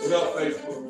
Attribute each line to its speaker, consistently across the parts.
Speaker 1: What up, Facebook?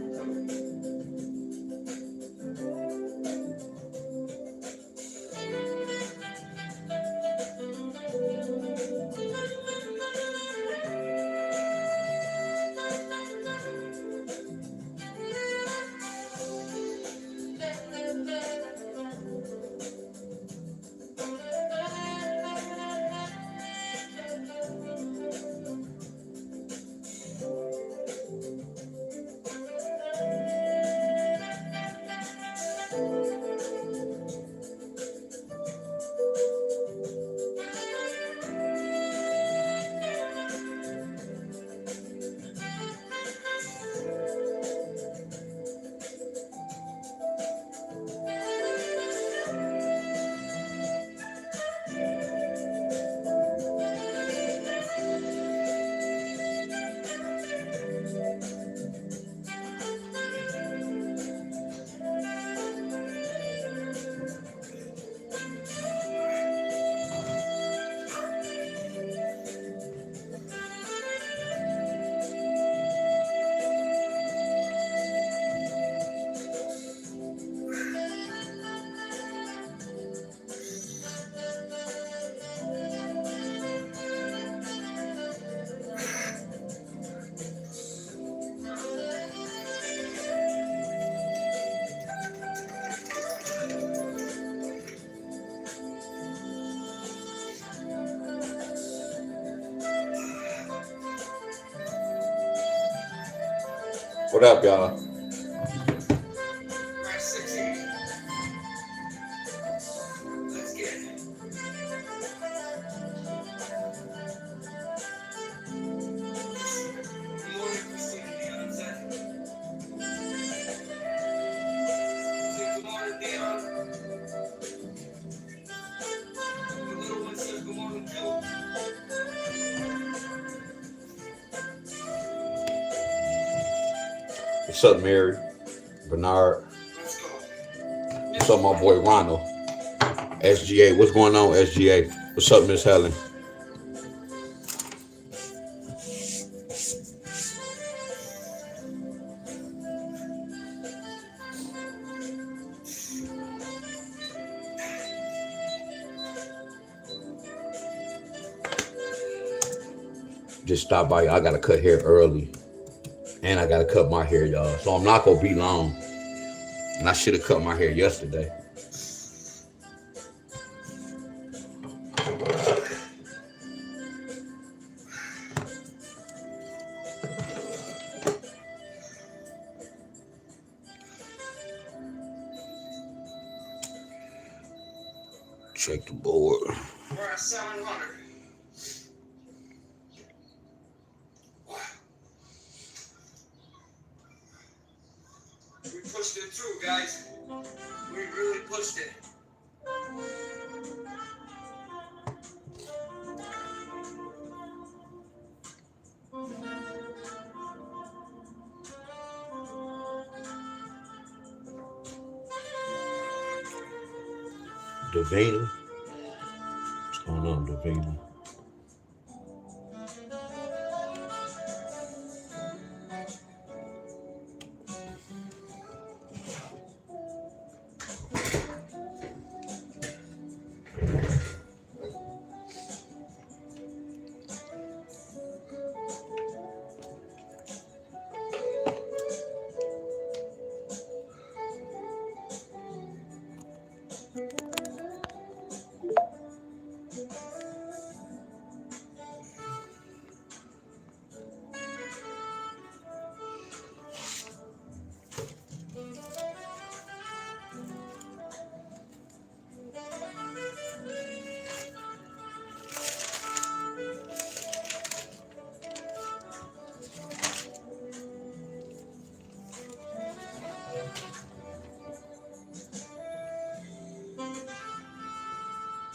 Speaker 1: What up, y'all? What's up, Mary? Bernard? What's up, my boy Ronald? SGA, what's going on, SGA? What's up, Miss Helen? Just stop by. I gotta cut hair early. And I gotta cut my hair, y'all. So I'm not gonna be long. And I should have cut my hair yesterday. Check the board.
Speaker 2: We're at 700. We pushed it through, guys. We really pushed it.
Speaker 1: Davina. What's going on, Davina?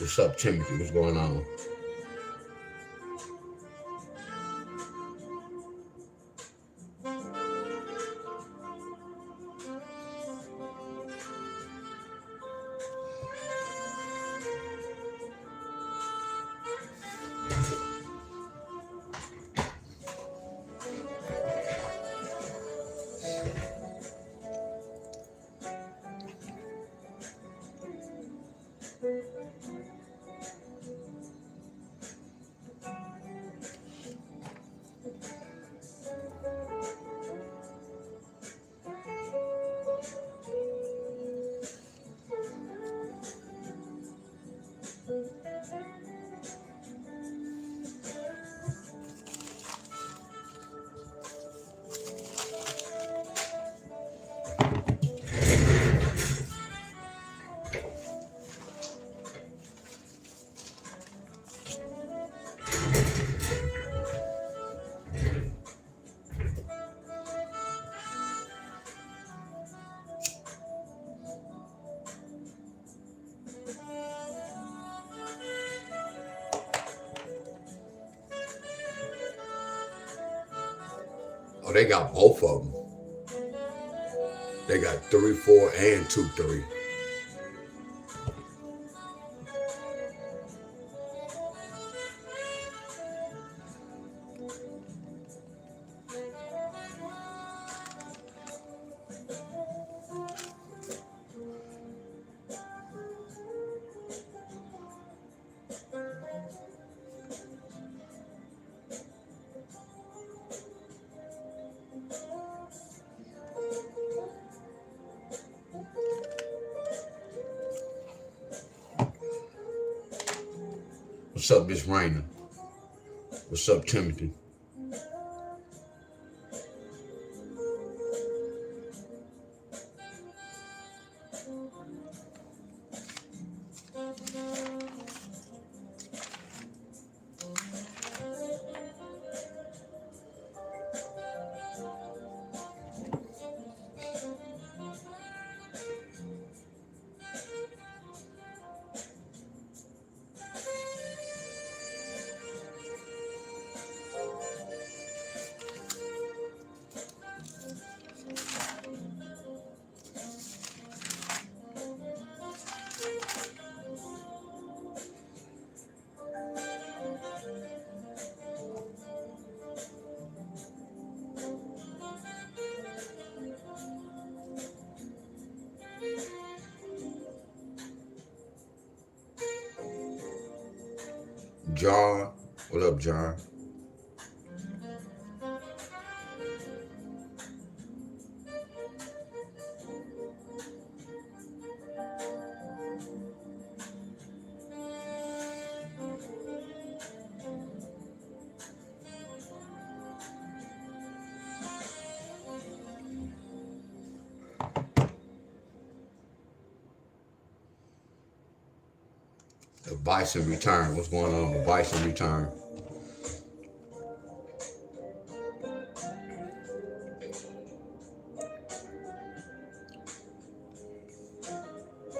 Speaker 1: What's up, Timothy? What's going on? Oh, they got both of them. They got 3-4 and 2-3. What's up, Miss Rainer? What's up, Timothy? John, what up, John? The Bison return. What's going on? The Bison return.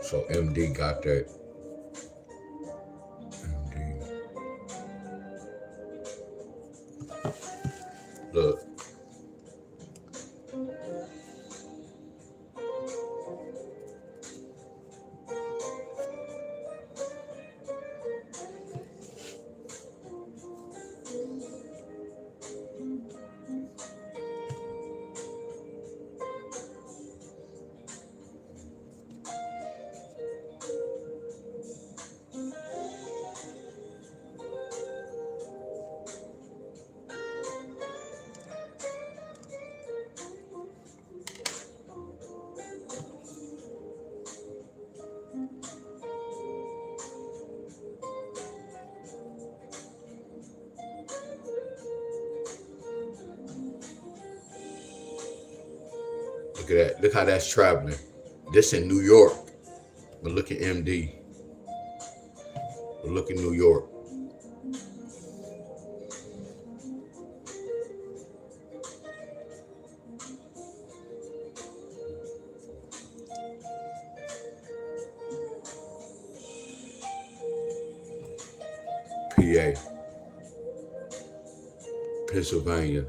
Speaker 1: So MD got that. MD. Look. Look at that. Look how that's traveling. This in New York. But look at MD. But look at New York. PA. Pennsylvania.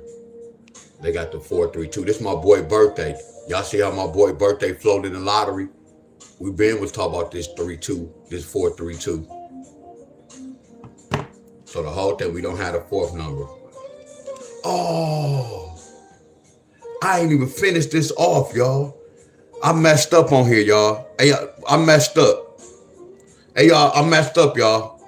Speaker 1: They got the 432. This is my boy birthday. Y'all see how my boy birthday floated in the lottery? We was talking about this 3-2, this 432. So the whole thing, we don't have the fourth number. Oh, I ain't even finished this off, y'all. I messed up on here, y'all. Hey, I messed up. Hey, y'all, I messed up, y'all.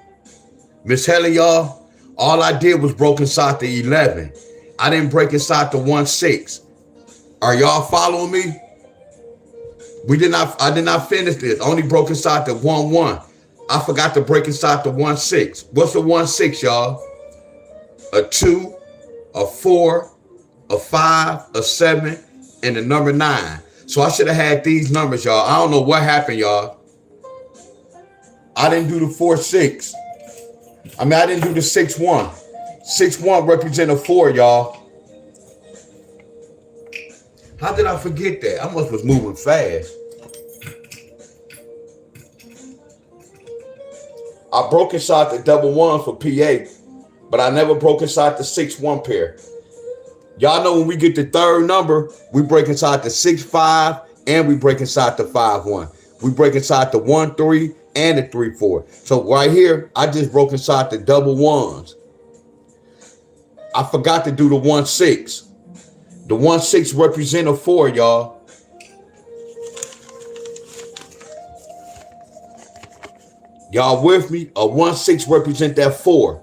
Speaker 1: Miss Helly, y'all, all I did was broke inside the 11. I didn't break inside the 1-6. Are y'all following me? I did not finish this. I only broke inside the 1-1. I forgot to break inside the 1-6. What's the 1-6, y'all? A 2, a 4, a 5, a 7, and the number 9. So I should have had these numbers, y'all. I don't know what happened, y'all. I didn't do the 4-6. I didn't do the 6-1. 6-1 represent a 4, y'all. How did I forget that? I must was moving fast. I broke inside the 1-1 for PA, but I never broke inside the 6-1 pair. Y'all know when we get the third number, we break inside the 6-5 and we break inside the 5-1. We break inside the 1-3 and the 3-4. So right here, I just broke inside the double ones. I forgot to do the 1-6. The 1-6 represent a 4, y'all. Y'all with me? A 1-6 represent that 4.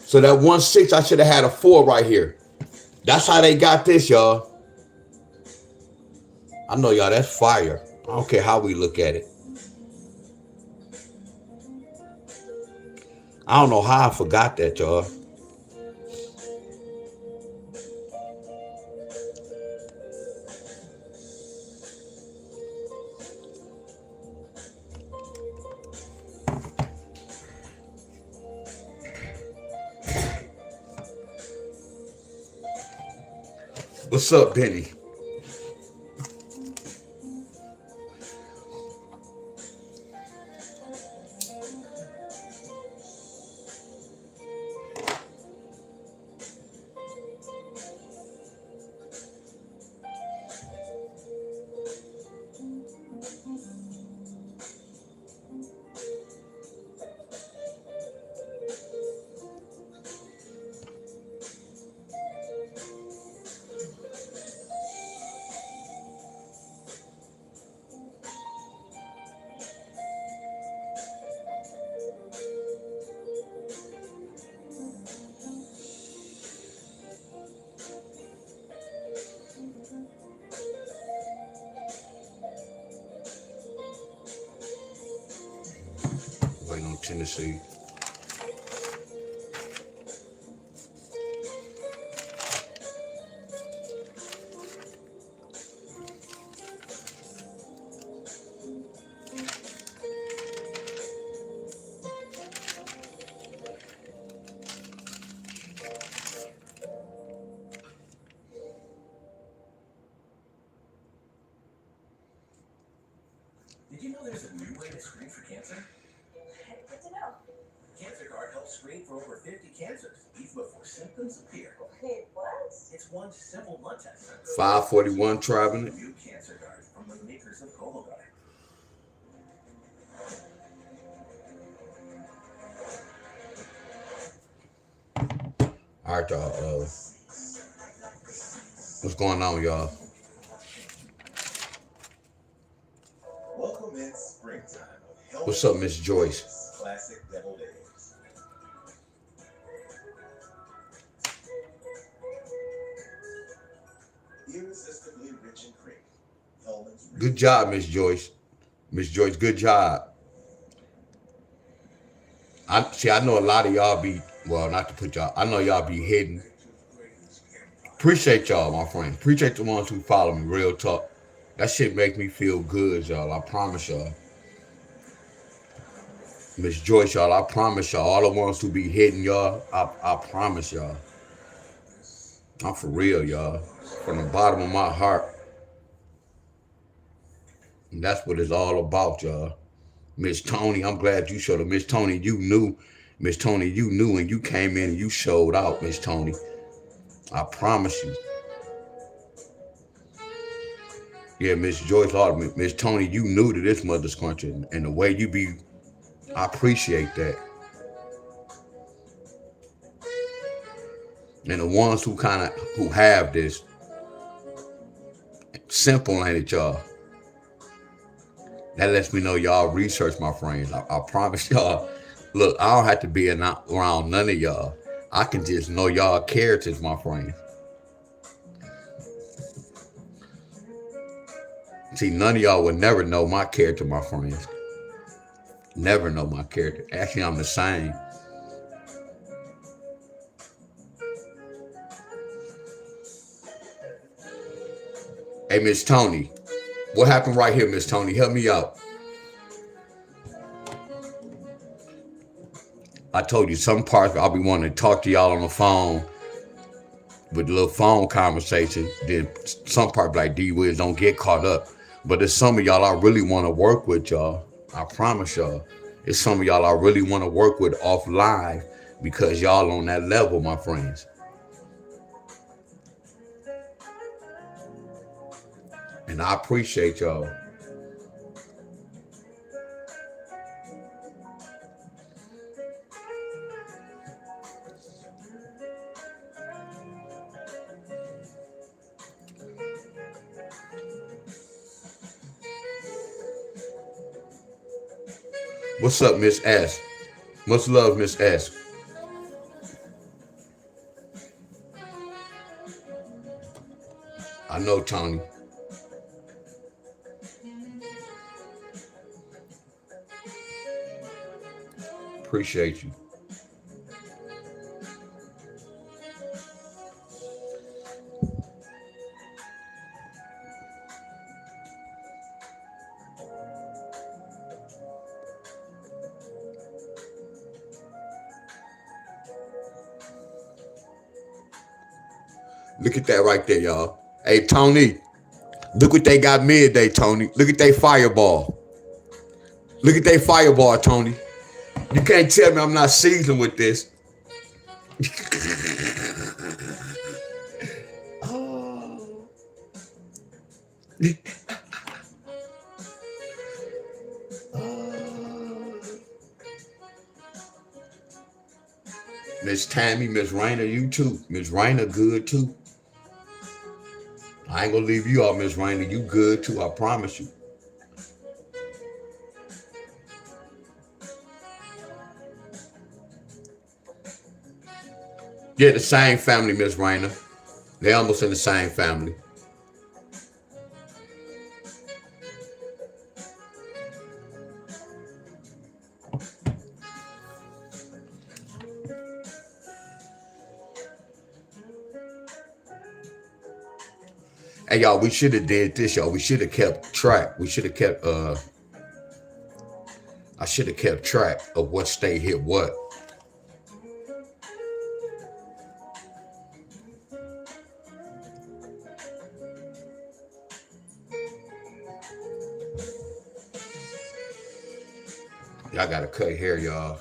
Speaker 1: So that 1-6, I should have had a 4 right here. That's how they got this, y'all. I know, y'all, that's fire. I don't care how we look at it. I don't know how I forgot that, y'all. What's up, Benny? Waiting on Tennessee.
Speaker 3: Did you know there's a new way to screen for cancer?
Speaker 4: Good to know.
Speaker 3: Cancer Guard helps screen for over 50 cancers, even before symptoms appear.
Speaker 4: Wait, what?
Speaker 3: It's one simple blood test.
Speaker 1: 541 Traveling.
Speaker 3: New Cancer Guard from the makers of Cologuard.
Speaker 1: All right, y'all. What's going on, y'all?
Speaker 3: Welcome in springtime.
Speaker 1: What's up, Miss Joyce?
Speaker 3: Classic deviled eggs. Irresistibly rich in cream. Hellman's
Speaker 1: Good job, Miss Joyce. Miss Joyce, good job. I know a lot of y'all be, well, not to put y'all, I know y'all be hidden. Appreciate y'all, my friends. Appreciate the ones who follow me, real talk. That shit make me feel good, y'all. I promise y'all. Miss Joyce, y'all, I promise y'all. All the ones who be hidden, y'all, I promise y'all. I'm for real, y'all. From the bottom of my heart. And that's what it's all about, y'all. Miss Tony, I'm glad you showed up. Miss Tony, you knew. Miss Tony, you knew and you came in and you showed out, Miss Tony. I promise you. Yeah, Miss Joyce, Miss Tony, you knew to this mother's country. And the way you be, I appreciate that. And the ones who have this, simple ain't it, y'all? That lets me know y'all research, my friends. I promise y'all. Look, I don't have to be around none of y'all. I can just know y'all characters, my friends. See, none of y'all would never know my character, my friends. Never know my character. Actually, I'm the same. Hey, Miss Tony. What happened right here, Miss Tony? Help me out. I told you some parts I'll be wanting to talk to y'all on the phone with a little phone conversation. Then some part like D-Wiz don't get caught up. But there's some of y'all I really want to work with, y'all. I promise y'all. It's some of y'all I really want to work with offline because y'all on that level, my friends. And I appreciate y'all. What's up, Miss S? Much love, Miss S. I know, Tony. Appreciate you. Look at that right there, y'all. Hey, Tony, look what they got midday, Tony. Look at that fireball. Look at that fireball, Tony. You can't tell me I'm not seasoned with this. Oh. Miss Tammy, Miss Raina, you too. Miss Raina, good too. I ain't gonna leave you out, Miss Raina. You good too, I promise you. Yeah, the same family, Miss Raina. They almost in the same family. Hey y'all, we should have did this, y'all. We should have kept track. We should have kept I should have kept track of what state hit what. Y'all gotta cut hair, y'all.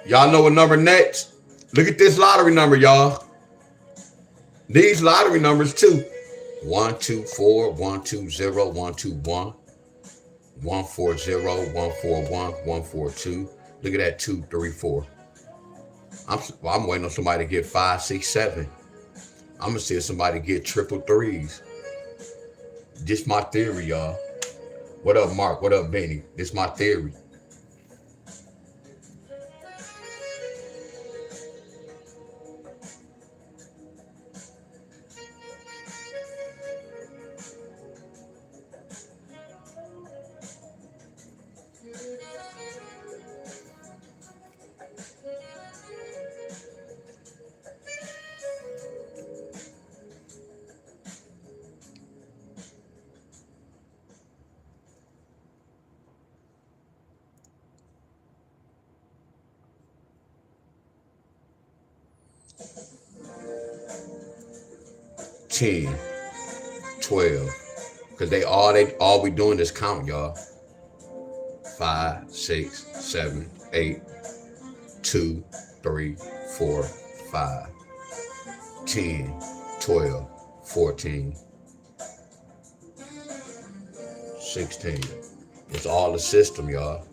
Speaker 1: Y'all know what number next? Look at this lottery number, y'all. These lottery numbers too. 124, 120, 121, 140, 141, 142. Look at that 2, 3, 4. I'm waiting on somebody to get 5, 6, 7. I'm gonna see if somebody get triple threes. This my theory, y'all. What up, Mark? What up, Benny? This my theory. $10, $12. Because they all we doing is count, y'all. 5, 6, 7, 8, 2, 3, 4, 5. 10, 12, 14, 16. It's all the system, y'all.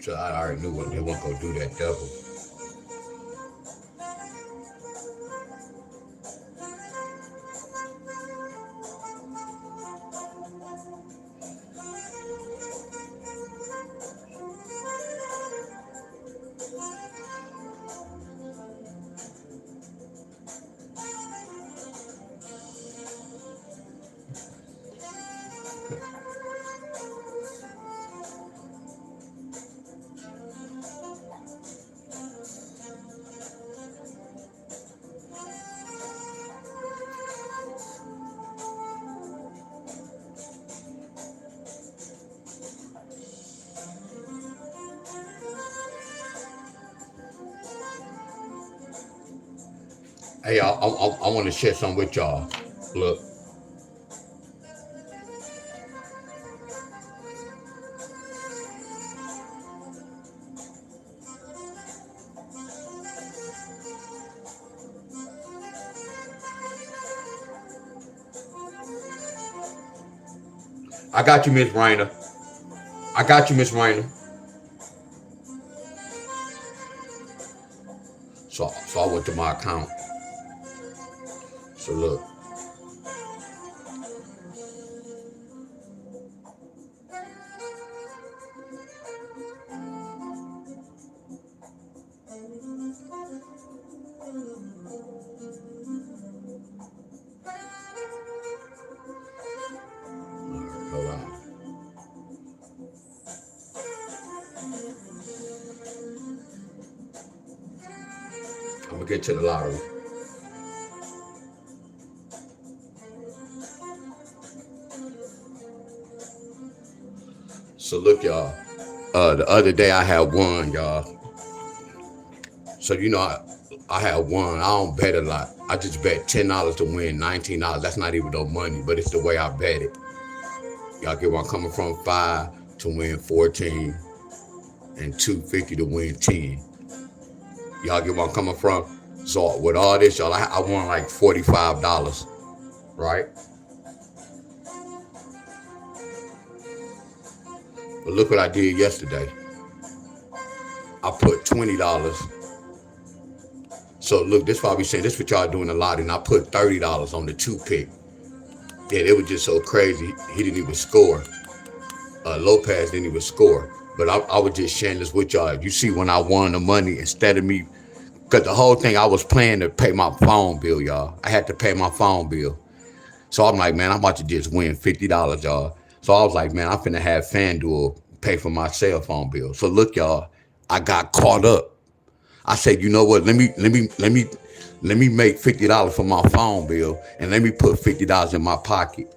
Speaker 1: So I already knew what they weren't gonna do that double. Hey, I want to share something with y'all. Look, I got you, Miss Rainer. I got you, Miss Rainer. So I went to my account. So look. All right, hold on. I'm gonna get to the lottery. So look, y'all. The other day I had won, y'all. So you know I had won. I don't bet a lot. I just bet $10 to win $19. That's not even no money, but it's the way I bet it. Y'all get where I'm coming from? 5 to win 14 and $2.50 to win 10. Y'all get where I'm coming from? So with all this, y'all, I won like $45, right? But look what I did yesterday. I put $20. So look, this is why we saying this what y'all doing a lot, and I put $30 on the 2-pick. Yeah, it was just so crazy. He didn't even score. Lopez didn't even score. But I was just sharing this with y'all. You see, when I won the money, instead of me, because the whole thing I was planning to pay my phone bill, y'all. I had to pay my phone bill. So I'm like, man, I'm about to just win $50, y'all. So I was like, man, I'm finna have FanDuel pay for my cell phone bill. So look, y'all, I got caught up. I said, you know what? Let me make $50 for my phone bill, and let me put $50 in my pocket.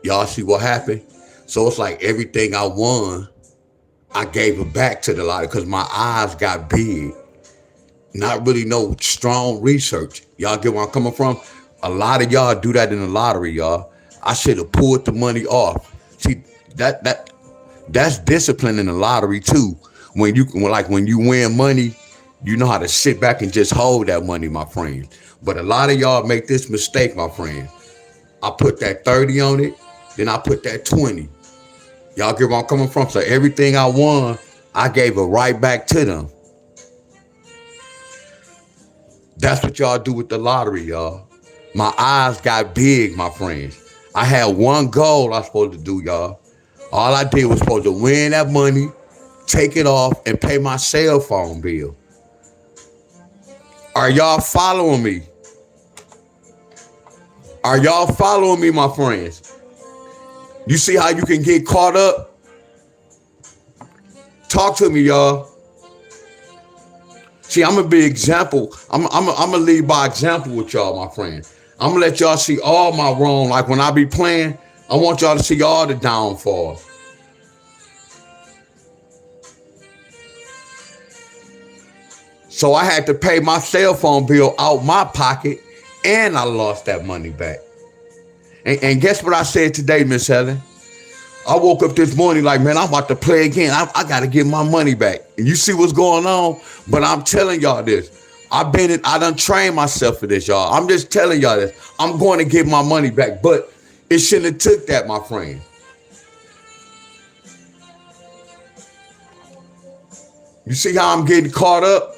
Speaker 1: Y'all see what happened? So it's like everything I won, I gave it back to the lottery because my eyes got big. Not really no strong research. Y'all get where I'm coming from? A lot of y'all do that in the lottery, y'all. I should have pulled the money off. See, that's discipline in the lottery too. When you win money, you know how to sit back and just hold that money, my friend. But a lot of y'all make this mistake, my friend. I put that 30 on it, then I put that 20. Y'all get where I'm coming from? So everything I won, I gave it right back to them. That's what y'all do with the lottery, y'all. My eyes got big, my friends. I had one goal I was supposed to do, y'all. All I did was supposed to win that money, take it off, and pay my cell phone bill. Are y'all following me? Are y'all following me, my friends? You see how you can get caught up? Talk to me, y'all. See, I'm gonna be example. I'm gonna lead by example with y'all, my friend. I'm gonna let y'all see all my wrong. Like when I be playing, I want y'all to see all the downfalls. So I had to pay my cell phone bill out my pocket, and I lost that money back. And guess what I said today, Miss Helen? I woke up this morning like, man, I'm about to play again. I got to get my money back. And you see what's going on? But I'm telling y'all this. I done trained myself for this, y'all. I'm just telling y'all this. I'm going to get my money back. But it shouldn't have took that, my friend. You see how I'm getting caught up?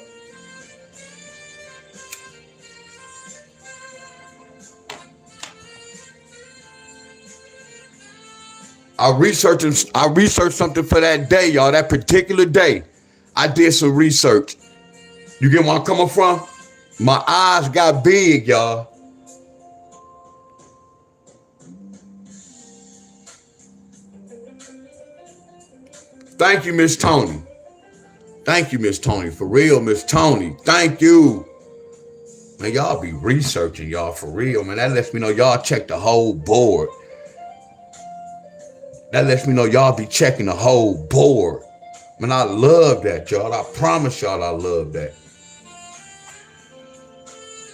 Speaker 1: I researched something for that day, y'all. That particular day, I did some research. You get where I'm coming from? My eyes got big, y'all. Thank you, Miss Tony. Thank you, Miss Tony. For real, Miss Tony. Thank you. Man, y'all be researching, y'all, for real, man. That lets me know y'all check the whole board. That lets me know y'all be checking the whole board. Man, I love that, y'all. I promise y'all I love that.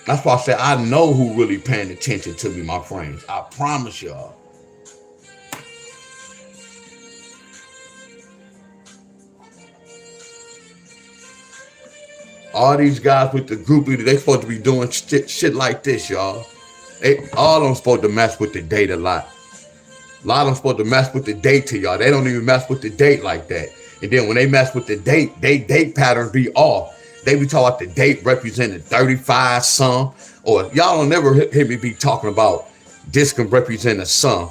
Speaker 1: That's why I said I know who really paying attention to me, my friends. I promise y'all. All these guys with the groupie, they supposed to be doing shit like this, y'all. All of them supposed to mess with the date a lot. A lot of them supposed to mess with the date to y'all. They don't even mess with the date like that. And then when they mess with the date, they date patterns be off. They be talking about the date representing 35 some, or y'all don't never hear me be talking about this can represent a sum.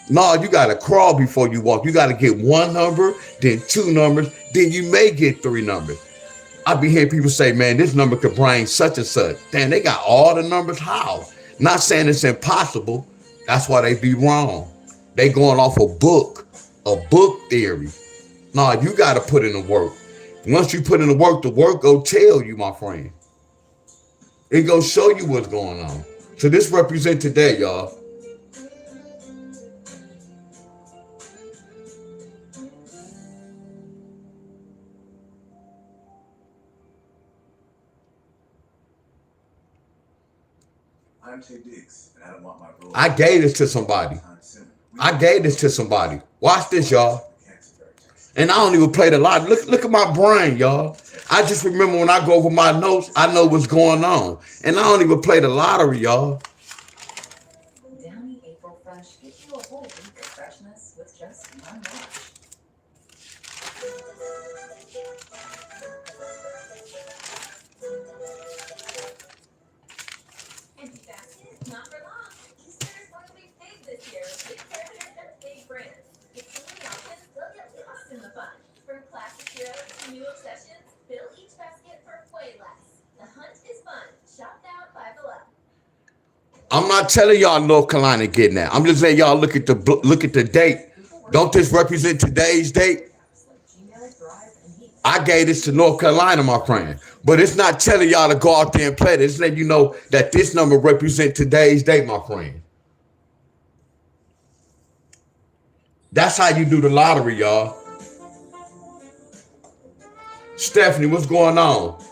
Speaker 1: No, you got to crawl before you walk. You got to get one number, then two numbers, then you may get three numbers. I be hearing people say, man, this number could bring such and such. Damn, they got all the numbers. How? Not saying it's impossible. That's why they be wrong. They going off a book theory. No, you got to put in the work. Once you put in the work go tell you, my friend. It go show you what's going on. So this represent today, y'all.
Speaker 3: I'm Tay Diggs, and I don't want my role.
Speaker 1: I gave this to somebody. Watch this, y'all. And I don't even play the lot. Look at my brain, y'all. I just remember when I go over my notes, I know what's going on. And I don't even play the lottery, y'all.
Speaker 4: Downy April Fresh gives you a whole week of freshness with just one wash. Empty basket? Not for long. Easter is going to be big this year. Big characters and big brands. It's only options still get lost in the fun. From classic heroes to new obsessions, fill each basket for way less. The hunt is fun. Shop now at 5 Below.
Speaker 1: I'm not telling y'all North Carolina getting that. I'm just letting y'all look at the date. Don't this represent today's date? I gave this to North Carolina, my friend. But it's not telling y'all to go out there and play this. It's letting you know that this number represents today's date, my friend. That's how you do the lottery, y'all. Stephanie, what's going on?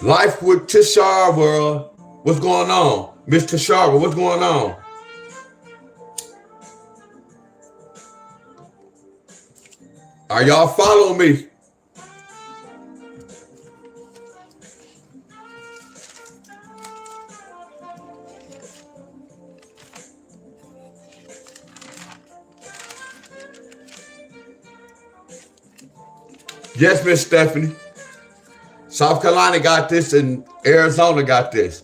Speaker 1: Life with Tashara World. What's going on? Miss Tashara, what's going on? Are y'all following me? Yes, Miss Stephanie. South Carolina got this and Arizona got this.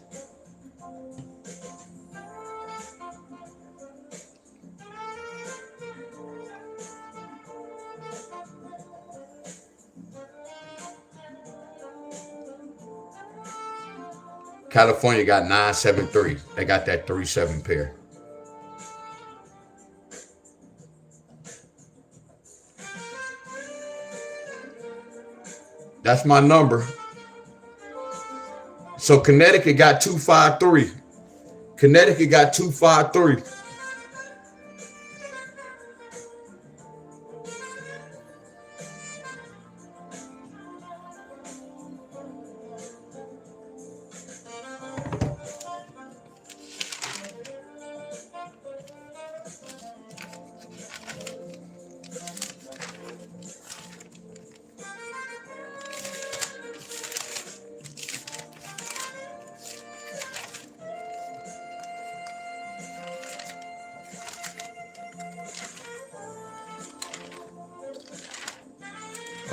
Speaker 1: California got 973. They got that 3-7 pair. That's my number. So Connecticut got 253. Connecticut got 253.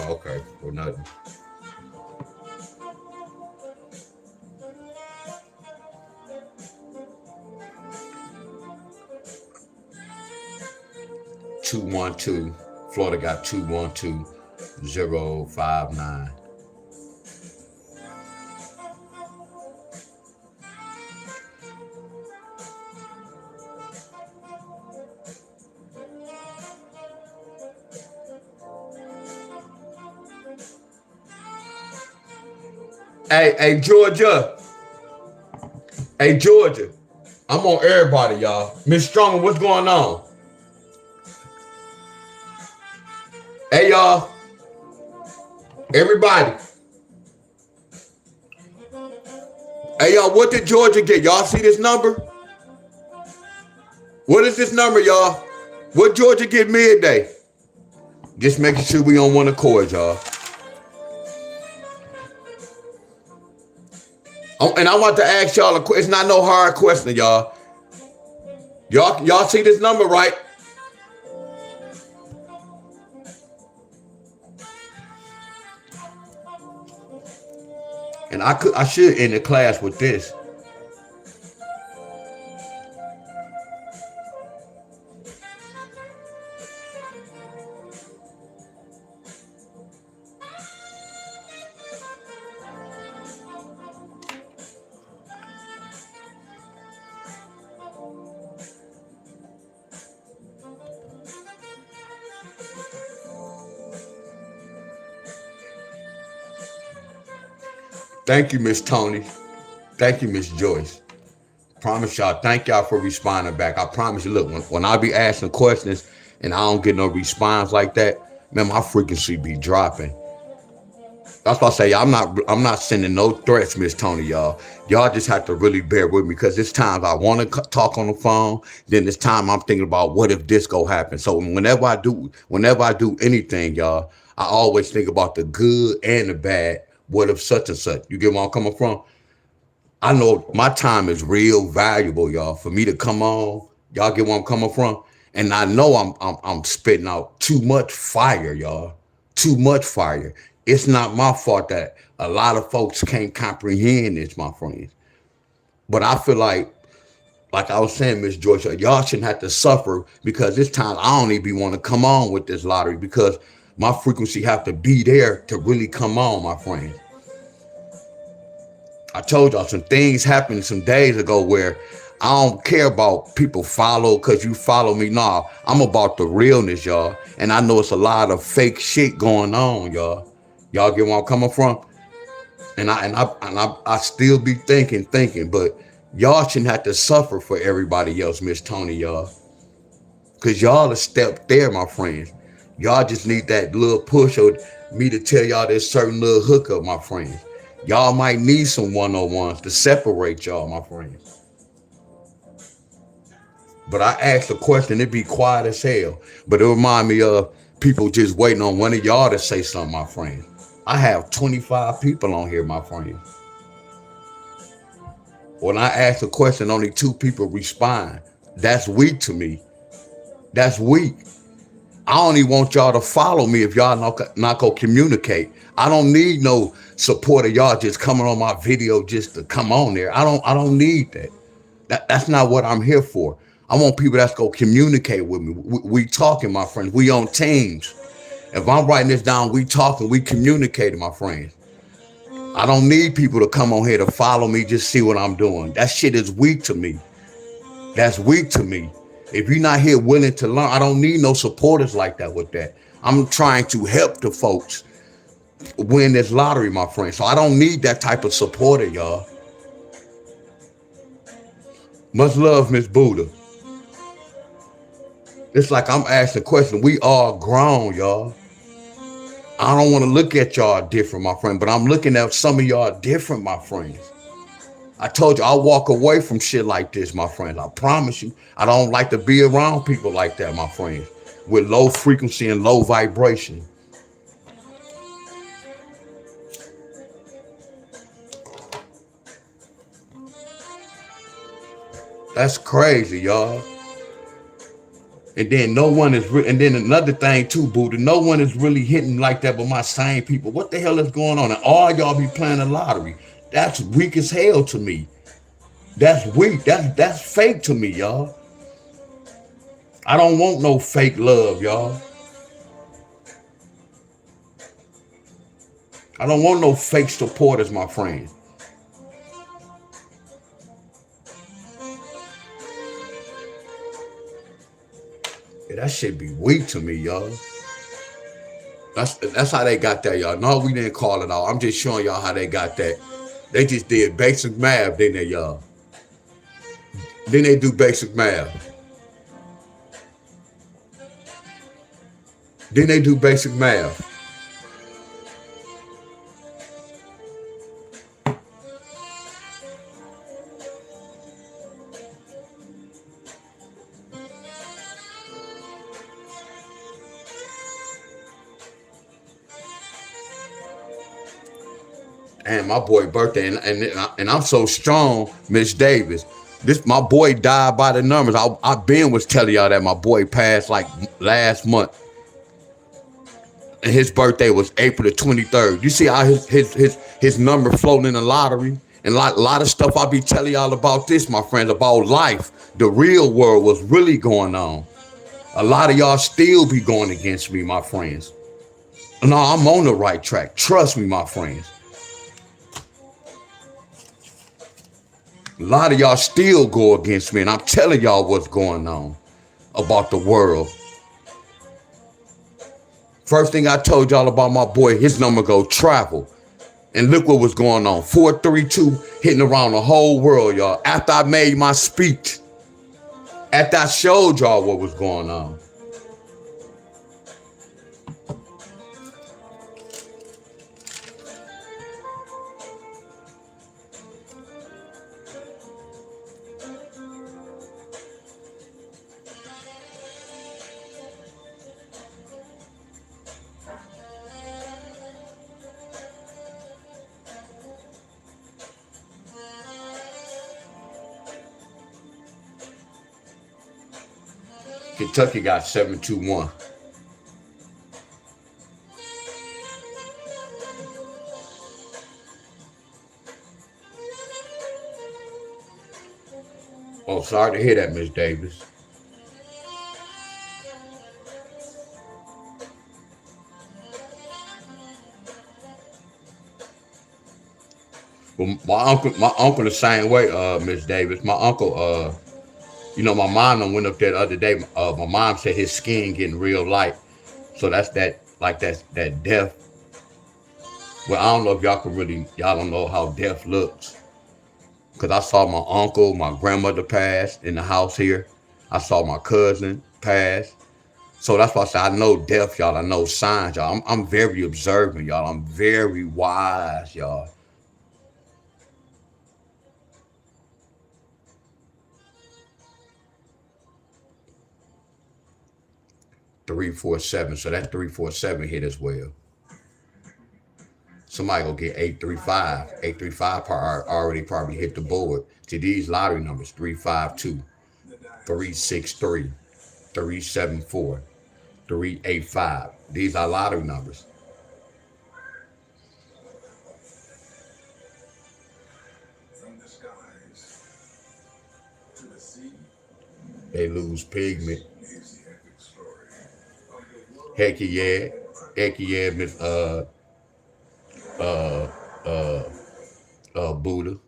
Speaker 1: Okay, or nothing. Two one two. Florida got 212-059. Hey, Georgia. Hey, Georgia. I'm on everybody, y'all. Miss Stronger, what's going on? Hey, y'all. Everybody. Hey, y'all, what did Georgia get? Y'all see this number? What is this number, y'all? What Georgia get midday? Just making sure we on one accord, y'all. Oh, and I want to ask y'all a question. It's not no hard question, y'all. Y'all see this number, right? And I should end the class with this. Thank you, Miss Tony. Thank you, Miss Joyce. Promise y'all, thank y'all for responding back. I promise you, look, when I be asking questions and I don't get no response like that, man, my frequency be dropping. That's why I say I'm not sending no threats, Miss Tony, y'all. Y'all just have to really bear with me because it's times I want to talk on the phone. Then it's time I'm thinking about what if this go happen. So whenever I do anything, y'all, I always think about the good and the bad. What if such and such? You get where I'm coming from? I know my time is real valuable, y'all. For me to come on, y'all get where I'm coming from, and I know I'm spitting out too much fire, y'all. Too much fire. It's not my fault that a lot of folks can't comprehend this, my friends. But I feel like I was saying, Miss Georgia, y'all shouldn't have to suffer because this time I don't even want to come on with this lottery because my frequency have to be there to really come on, my friends. I told y'all some things happened some days ago where I don't care about people follow because you follow me. Nah, I'm about the realness, y'all. And I know it's a lot of fake shit going on, y'all. Y'all get where I'm coming from? And I still be thinking, but y'all shouldn't have to suffer for everybody else, Miss Tony, y'all. Cause y'all a step there, my friends. Y'all just need that little push or me to tell y'all this certain little hookup, my friends. Y'all might need some one-on-ones to separate y'all, my friends. But I asked a question, it be quiet as hell. But it remind me of people just waiting on one of y'all to say something, my friends. I have 25 people on here, my friends. When I ask a question, only 2 people respond. That's weak to me. That's weak. I only want y'all to follow me if y'all not gonna communicate. I don't need no support of y'all just coming on my video just to come on there. I don't need that. That's not what I'm here for. I want people that's gonna communicate with me. We talking, my friends. We on teams. If I'm writing this down, we talking, we communicating, my friends. I don't need people to come on here to follow me, just see what I'm doing. That shit is weak to me. That's weak to me. If you're not here willing to learn, I don't need no supporters like that with that. I'm trying to help the folks win this lottery, my friend. So I don't need that type of supporter, y'all. Much love, Miss Buddha. It's like I'm asking a question. We all grown, y'all. I don't want to look at y'all different, my friend, but I'm looking at some of y'all different, my friends. I told you I'll walk away from shit like this, my friends. I promise you. I don't like to be around people like that, my friends, with low frequency and low vibration. That's crazy, y'all. And then no one is, and then another thing too, Buddha, no one is really hitting like that but my same people. What the hell is going on? And all y'all be playing the lottery. That's weak as hell to me. That's weak. That's fake to me, y'all. I don't want no fake love, y'all. I don't want no fake supporters, my friends. Yeah, that shit be weak to me, y'all. That's how they got that, y'all. No, we didn't call it out. I'm just showing y'all how they got that. They just did basic math, didn't they, y'all? Then they do basic math. Then they do basic math. And my boy birthday, and I'm so strong, Miss Davis. This my boy died by the numbers. I been was telling y'all that my boy passed like last month, and his birthday was April the 23rd. You see how his number floating in the lottery, and lot of stuff I be telling y'all about this, my friends, about life. The real world was really going on. A lot of y'all still be going against me, my friends. No, I'm on the right track. Trust me, my friends. A lot of y'all still go against me, and I'm telling y'all what's going on about the world. First thing I told y'all about my boy, his number go travel. And look what was going on. 432 hitting around the whole world, y'all. After I made my speech, after I showed y'all what was going on. Kentucky got 721. Oh, sorry to hear that, Miss Davis. Well, my uncle the same way, Miss Davis. My uncle, my mom done went up there the other day. My mom said his skin getting real light. So that's that death. Well, I don't know if y'all don't know how death looks. Cause I saw my uncle, my grandmother pass in the house here. I saw my cousin pass. So that's why I said I know death, y'all. I know signs, y'all. I'm very observant, y'all. I'm very wise, y'all. 347. So that 347 hit as well. Somebody gonna get 835. 835 already probably hit the board. To these lottery numbers, 352, 363, 374, 385. These are lottery numbers. They lose pigment. Heck yeah. Heck yeah, Miss uh uh Buddha.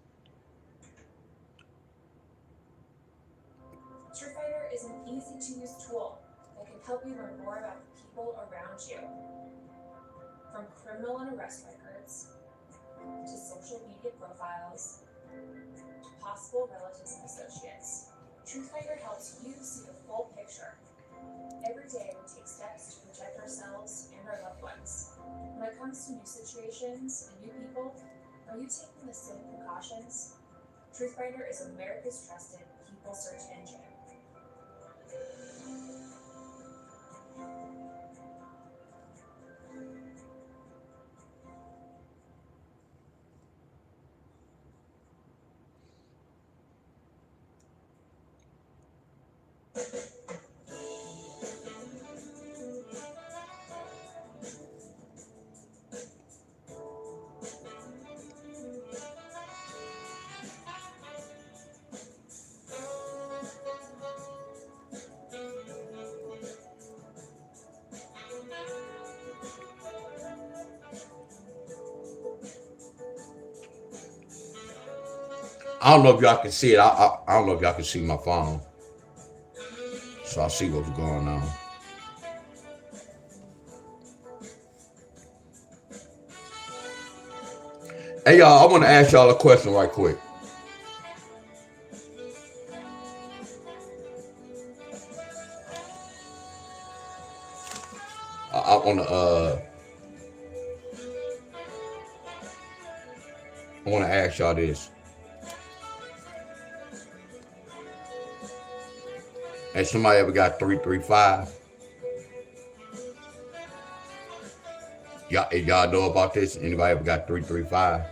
Speaker 4: TrueFighter is an easy-to-use tool that can help you learn more about the people around you. From criminal and arrest records, to social media profiles, to possible relatives and associates. TrueFighter helps you see the full picture. Every day we take steps to protect ourselves and our loved ones. When it comes to new situations and new people, are you taking the same precautions? TruthFinder is America's trusted people search engine.
Speaker 1: I don't know if y'all can see it. I don't know if y'all can see my phone. So I'll see what's going on. Hey y'all, I want to ask y'all a question right quick. I want to ask y'all this. Has somebody ever got 335? Y'all know about this? Anybody ever got 335?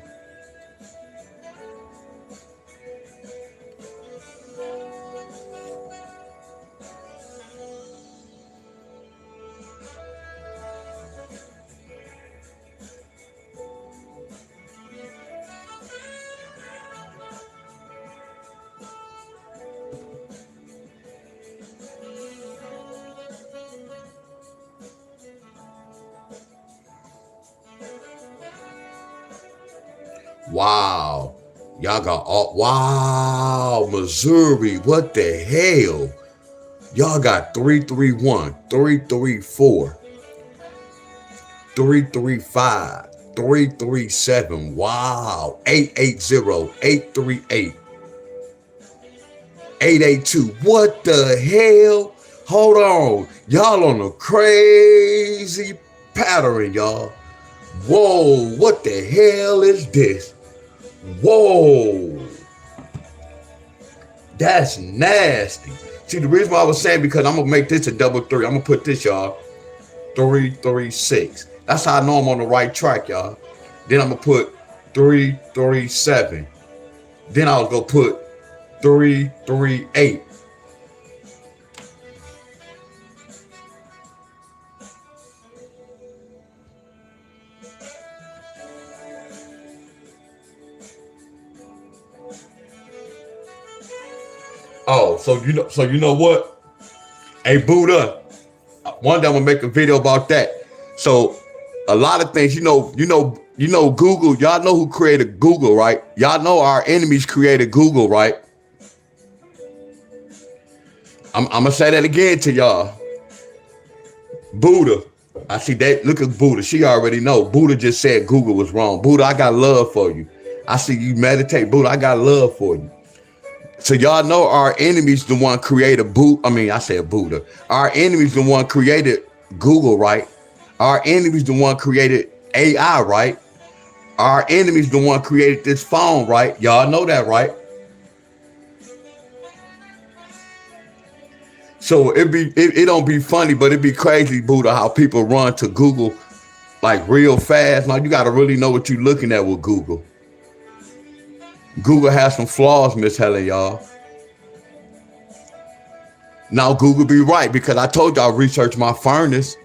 Speaker 1: Wow. Y'all got all, wow, Missouri, what the hell? Y'all got 331, 334, 335, 337. Wow. 880, 838, 882. What the hell? Hold on. Y'all on a crazy pattern, y'all. Whoa, what the hell is this? Whoa. That's nasty. See, the reason why I was saying, because I'm going to make this a double three. I'm going to put this, y'all, 336. That's how I know I'm on the right track, y'all. Then I'm going to put 337. Then I was going to put 338. Oh, so you know what? Hey, Buddha, one day I'm gonna make a video about that. So a lot of things, you know, Google, y'all know who created Google, right? Y'all know our enemies created Google, right? I'm gonna say that again to y'all. Buddha, I see that. Look at Buddha. She already know. Buddha just said Google was wrong. Buddha, I got love for you. I see you meditate. Buddha, I got love for you. So y'all know our enemies the one created Buddha. Our enemies the one created Google, right? Our enemies the one created AI, right? Our enemies the one created this phone, right? Y'all know that, right? So it don't be funny, but it be crazy, Buddha, how people run to Google like real fast. Now you gotta really know what you're looking at with Google. Google has some flaws, Miss Helen, y'all. Now Google be right, because I told y'all research my furnace,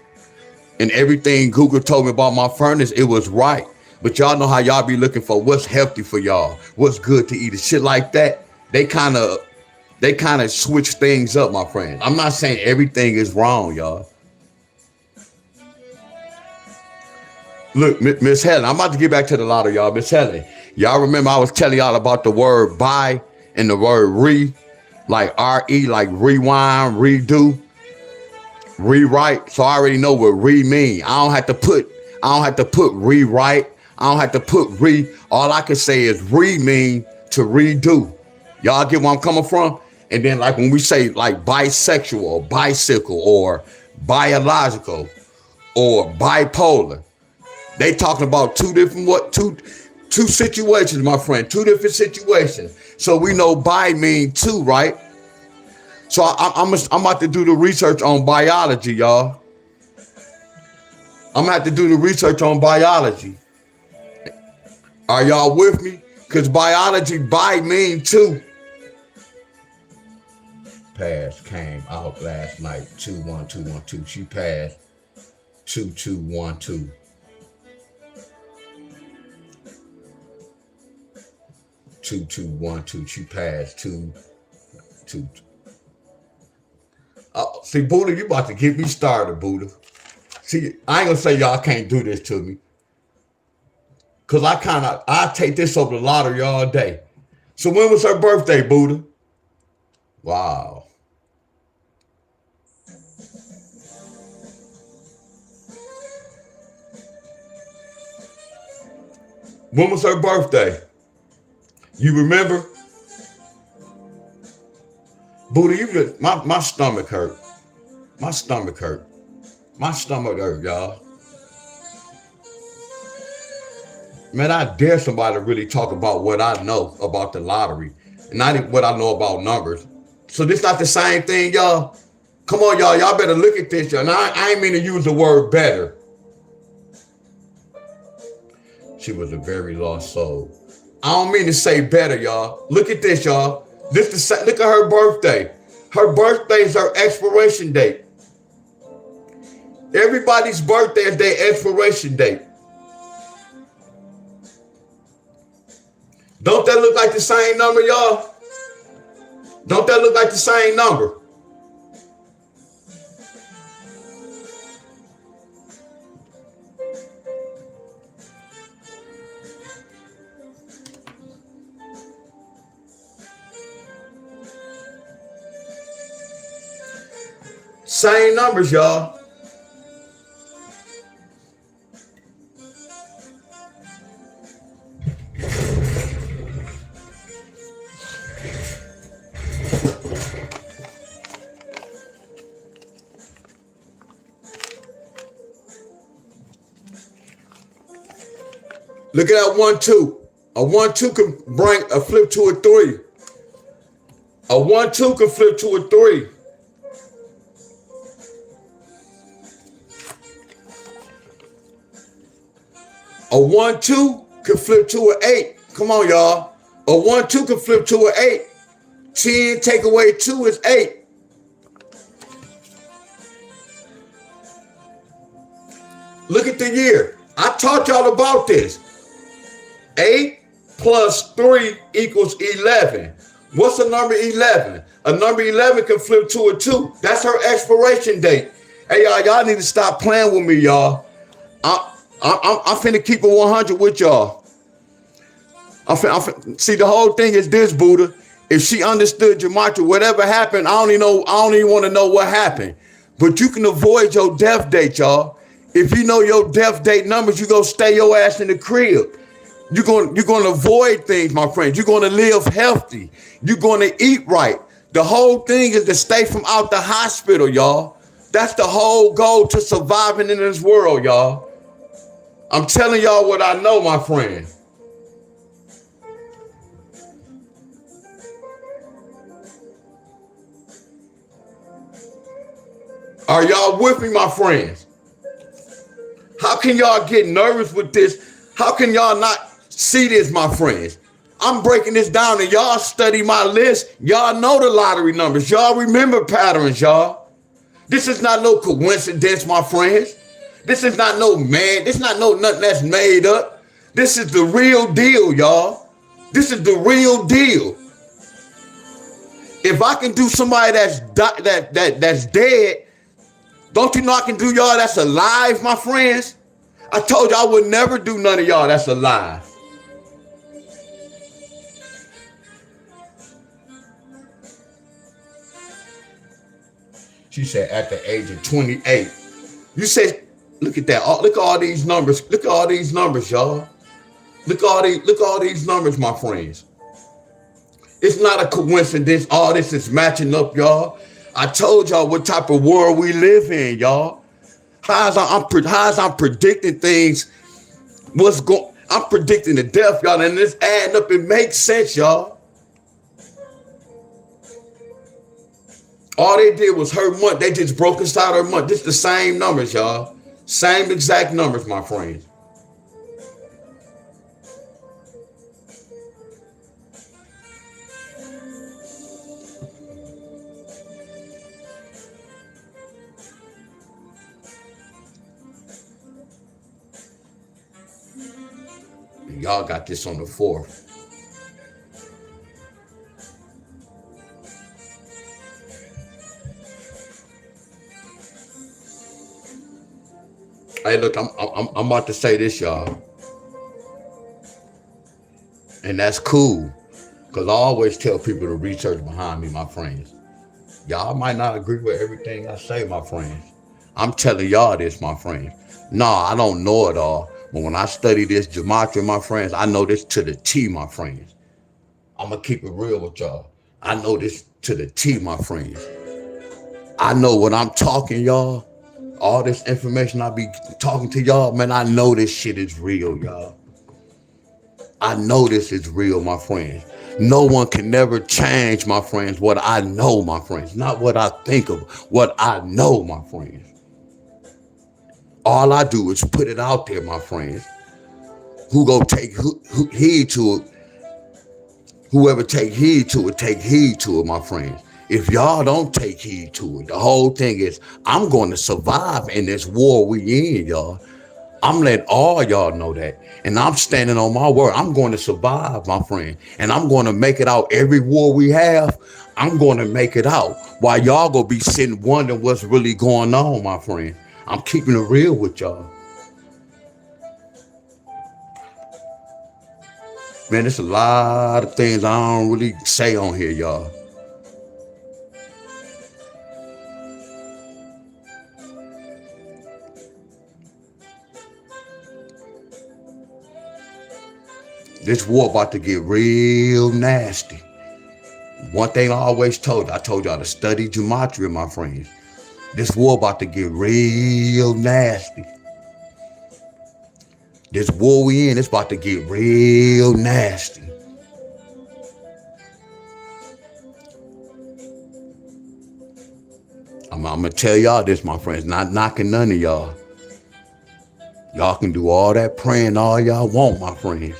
Speaker 1: and everything Google told me about my furnace, it was right. But y'all know how y'all be looking for what's healthy for y'all, what's good to eat, and shit like that. They kind of switch things up, my friend. I'm not saying everything is wrong, y'all. Look, Miss Helen, I'm about to get back to the lotto, y'all. Miss Helen, y'all remember I was telling y'all about the word buy and the word re, like R-E, like rewind, redo, rewrite. So I already know what re mean. I don't have to put rewrite. I don't have to put re. All I can say is re mean to redo. Y'all get where I'm coming from? And then like when we say like bisexual or bicycle or biological or bipolar, they talking about two situations, my friend, two different situations. So we know bi mean two, right? So I'm about to do the research on biology, y'all. I'm gonna have to do the research on biology. Are y'all with me? Because biology, bi mean two. Pass came out last night, 21212. She passed 2212. 2212. She passed 222. See, Buddha, you about to get me started, Buddha. See, I ain't gonna say y'all can't do this to me. Cause I take this over the lottery all day. So when was her birthday, Buddha? Wow. When was her birthday? You remember? Buddha, my stomach hurt. My stomach hurt. My stomach hurt, y'all. Man, I dare somebody to really talk about what I know about the lottery. And not what I know about numbers. So this not the same thing, y'all. Come on, y'all. Y'all better look at this, y'all. And I ain't mean to use the word better. She was a very lost soul. I don't mean to say better, y'all. Look at this, y'all. Look at her birthday. Her birthday is her expiration date. Everybody's birthday is their expiration date. Don't that look like the same number, y'all? Don't that look like the same number? Same numbers, y'all. Look at that 1 2. A 1 2 can bring a flip to a 3. A 1 2 can flip to a 3. A 1 2 can flip to an 8. Come on, y'all. A 1 2 can flip to an 8. 10 take away 2 is 8. Look at the year. I taught y'all about this. 8 plus 3 equals 11. What's the number 11? A number 11 can flip to a 2. That's her expiration date. Hey, y'all need to stop playing with me, y'all. I'm finna keep it 100 with y'all. See, the whole thing is this, Buddha. If she understood gematria, whatever happened, I don't even want to know what happened. But you can avoid your death date, y'all. If you know your death date numbers, you go stay your ass in the crib. You're going to avoid things, my friends. You're going to live healthy. You're going to eat right. The whole thing is to stay from out the hospital, y'all. That's the whole goal to surviving in this world, y'all. I'm telling y'all what I know, my friend. Are y'all with me, my friends? How can y'all get nervous with this? How can y'all not see this, my friends? I'm breaking this down and y'all study my list. Y'all know the lottery numbers. Y'all remember patterns, y'all. This is not no coincidence, my friends. This is not no man. This is not no nothing that's made up. This is the real deal, y'all. This is the real deal. If I can do somebody that's dead, don't you know I can do y'all that's alive, my friends? I told you I would never do none of y'all that's alive. She said at the age of 28. You said, look at that. Look at all these numbers. Look at all these numbers, y'all. Look at all these numbers, my friends. It's not a coincidence. All this is matching up, y'all. I told y'all what type of world we live in, y'all. How's I'm predicting things? I'm predicting the death, y'all, and this adding up. It makes sense, y'all. All they did was her month. They just broke inside her month. This is the same numbers, y'all. Same exact numbers, my friends. And y'all got this on the 4th. Hey, look, I'm about to say this, y'all. And that's cool. Because I always tell people to research behind me, my friends. Y'all might not agree with everything I say, my friends. I'm telling y'all this, my friends. No, I don't know it all. But when I study this gematria, my friends, I know this to the T, my friends. I'm going to keep it real with y'all. I know this to the T, my friends. I know what I'm talking, y'all. All this information I be talking to y'all, man, I know this shit is real, y'all. I know this is real, my friends. No one can never change, my friends, what I know, my friends. Not what I think of, what I know, my friends. All I do is put it out there, my friends. Who go take heed to it? Whoever take heed to it, my friends. If y'all don't take heed to it, the whole thing is, I'm going to survive in this war we in, y'all. I'm letting all y'all know that. And I'm standing on my word. I'm going to survive, my friend. And I'm going to make it out. Every war we have, I'm going to make it out. While y'all going to be sitting wondering what's really going on, my friend. I'm keeping it real with y'all. Man, there's a lot of things I don't really say on here, y'all. This war about to get real nasty. One thing I always told y'all to study gematria, my friends. This war about to get real nasty. This war we in, it's about to get real nasty. I'm gonna tell y'all this, my friends, not knocking none of y'all. Y'all can do all that praying all y'all want, my friends.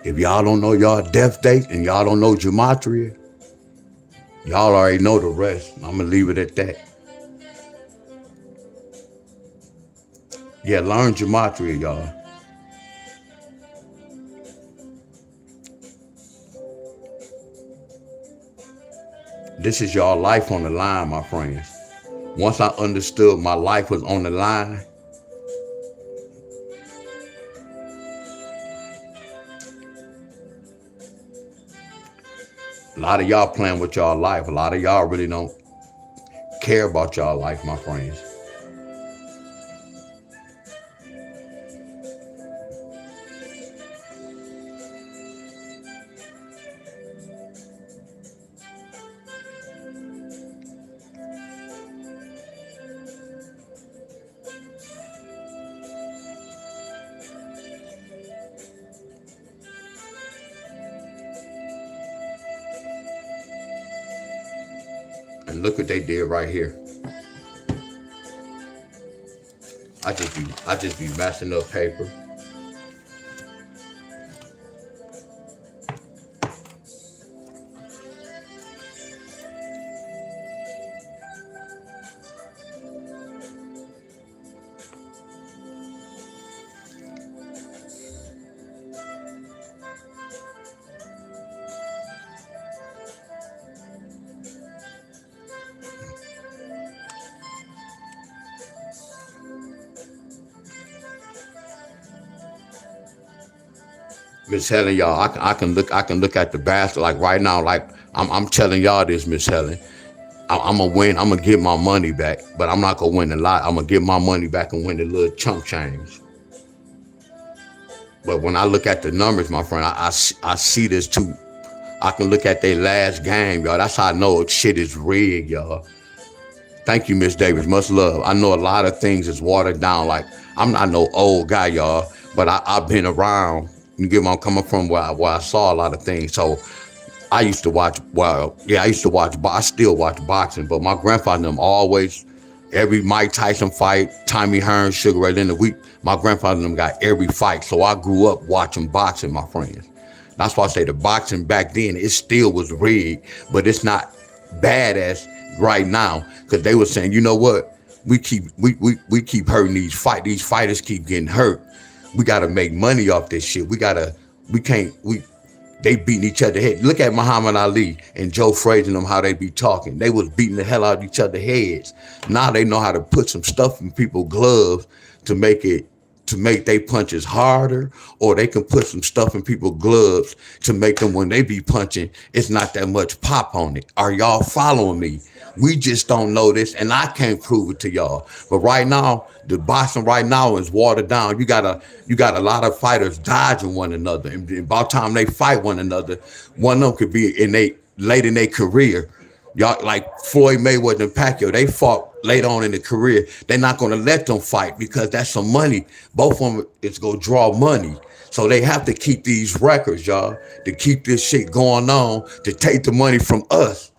Speaker 1: If y'all don't know y'all death date and y'all don't know gematria, y'all already know the rest. I'm gonna leave it at that. Yeah, learn gematria, y'all. This is y'all life on the line, my friends. Once I understood my life was on the line, a lot of y'all playing with y'all life. A lot of y'all really don't care about y'all life, my friends. And look what they did right here. I just be messing up paper. Miss Helen, y'all, I can look at the basket like right now, like I'm telling y'all this, Miss Helen. I'm gonna win. I'm gonna get my money back, but I'm not gonna win a lot. I'm gonna get my money back and win the little chunk change. But when I look at the numbers, my friend, I see this too. I can look at their last game, y'all. That's how I know shit is rigged, y'all. Thank you, Miss Davis. Much love. I know a lot of things is watered down. Like, I'm not no old guy, y'all, but I've been around. You get where I'm coming from, where I saw a lot of things. So I used to watch, I still watch boxing, but my grandfather and them always, every Mike Tyson fight, Tommy Hearns, Sugar Ray Leonard, my grandfather and them got every fight. So I grew up watching boxing, my friends. That's why I say the boxing back then, it still was rigged, but it's not bad as right now. Cause they were saying, you know what? We keep hurting these fighters keep getting hurt. We gotta make money off this shit. They beating each other head. Look at Muhammad Ali and Joe Frazier and them, how they be talking. They was beating the hell out of each other's heads. Now they know how to put some stuff in people's gloves to make it to make they punches harder, or they can put some stuff in people's gloves to make them, when they be punching, it's not that much pop on it. Are y'all following me? We just don't know this, and I can't prove it to y'all. But right now, the boxing right now is watered down. You got a lot of fighters dodging one another, and about time they fight one another, one of them could be late in their career. Y'all, like Floyd Mayweather and Pacquiao, they fought late on in the career. They're not going to let them fight because that's some money. Both of them is going to draw money. So they have to keep these records, y'all, to keep this shit going on, to take the money from us.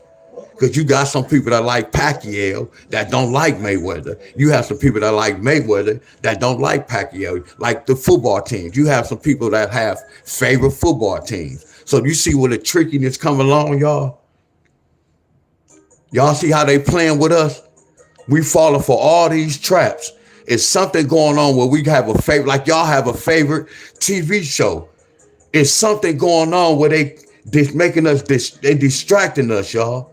Speaker 1: Because you got some people that like Pacquiao that don't like Mayweather. You have some people that like Mayweather that don't like Pacquiao, like the football teams. You have some people that have favorite football teams. So you see where the trickiness come along, y'all? Y'all see how they playing with us? We falling for all these traps. It's something going on where we have a favorite, like y'all have a favorite TV show. It's something going on where they making us, they distracting us, y'all.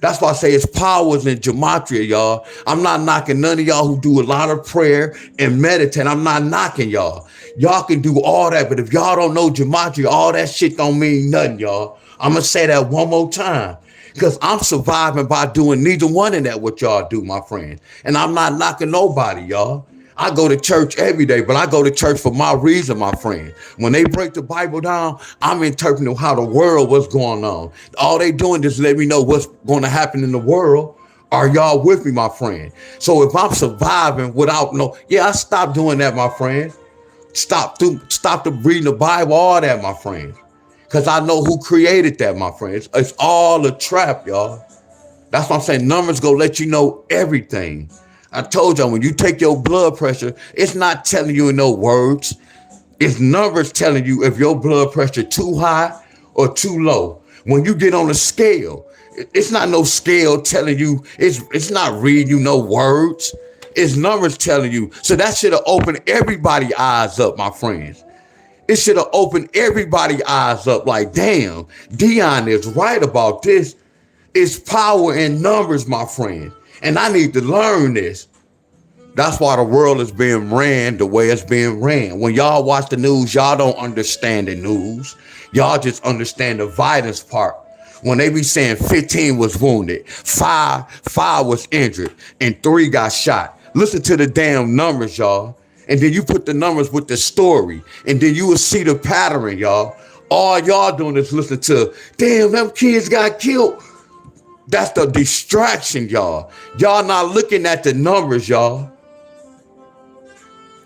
Speaker 1: That's why I say it's powers in gematria, y'all. I'm not knocking none of y'all who do a lot of prayer and meditate. I'm not knocking y'all. Y'all can do all that, but if y'all don't know gematria, all that shit don't mean nothing, y'all. I'm going to say that one more time. Because I'm surviving by doing neither one of that what y'all do, my friend. And I'm not knocking nobody, y'all. I go to church every day, but I go to church for my reason, my friend. When they break the Bible down, I'm interpreting how the world, what's going on. All they doing is let me know what's going to happen in the world. Are y'all with me, my friend? So if I'm surviving without I stopped doing that, my friend. Stop reading the Bible, all that, my friend. Because I know who created that, my friends. It's all a trap, y'all. That's what I'm saying. Numbers go let you know everything. I told y'all, when you take your blood pressure, it's not telling you in no words. It's numbers telling you if your blood pressure too high or too low. When you get on a scale, it's not no scale telling you, it's not reading you no words. It's numbers telling you. So that should have opened everybody's eyes up, my friends. It should have opened everybody's eyes up like, damn, Deon is right about this. It's power in numbers, my friend. And I need to learn this. That's why the world is being ran the way it's being ran. When y'all watch the news, y'all don't understand the news. Y'all just understand the violence part. When they be saying 15 was wounded, five was injured, and 3 got shot. Listen to the damn numbers, y'all. And then you put the numbers with the story. And then you will see the pattern, y'all. All y'all doing is listen to, damn, them kids got killed. That's the distraction, y'all. Y'all not looking at the numbers, y'all.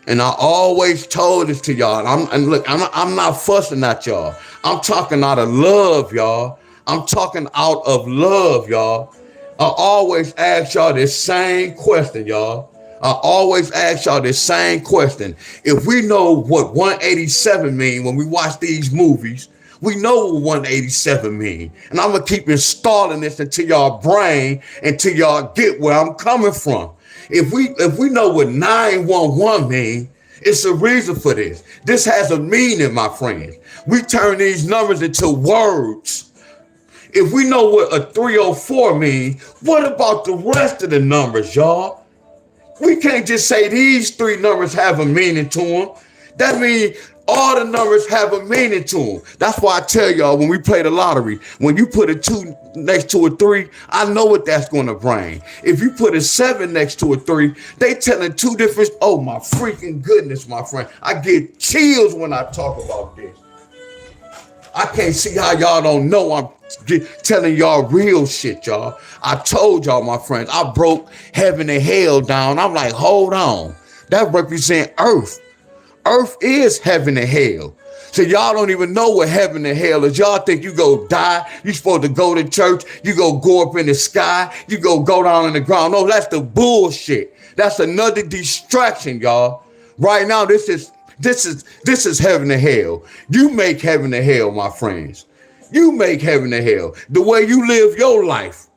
Speaker 1: And I always told this to y'all. I'm not fussing at y'all. I'm talking out of love, y'all. I'm talking out of love, y'all. I always ask y'all this same question, y'all. I always ask y'all this same question. If we know what 187 mean when we watch these movies, we know what 187 mean. And I'm going to keep installing this into y'all brain until y'all get where I'm coming from. If we know what 911 mean, it's a reason for this. This has a meaning, my friends. We turn these numbers into words. If we know what a 304 mean, what about the rest of the numbers, y'all? We can't just say these 3 numbers have a meaning to them. That means all the numbers have a meaning to them. That's why I tell y'all when we play the lottery, when you put a 2 next to a 3, I know what that's going to bring. If you put a 7 next to a 3, they telling 2 different, oh my freaking goodness, my friend. I get chills when I talk about this. I can't see how y'all don't know I'm telling y'all real shit, y'all. I told y'all, my friends, I broke heaven and hell down. I'm like, hold on. That represents earth. Earth is heaven and hell. So y'all don't even know what heaven and hell is. Y'all think you go die. You supposed to go to church. You go up in the sky. You go down in the ground. No, that's the bullshit. That's another distraction, y'all. Right now, this is heaven and hell. You make heaven and hell, my friends. You make heaven and hell. The way you live your life.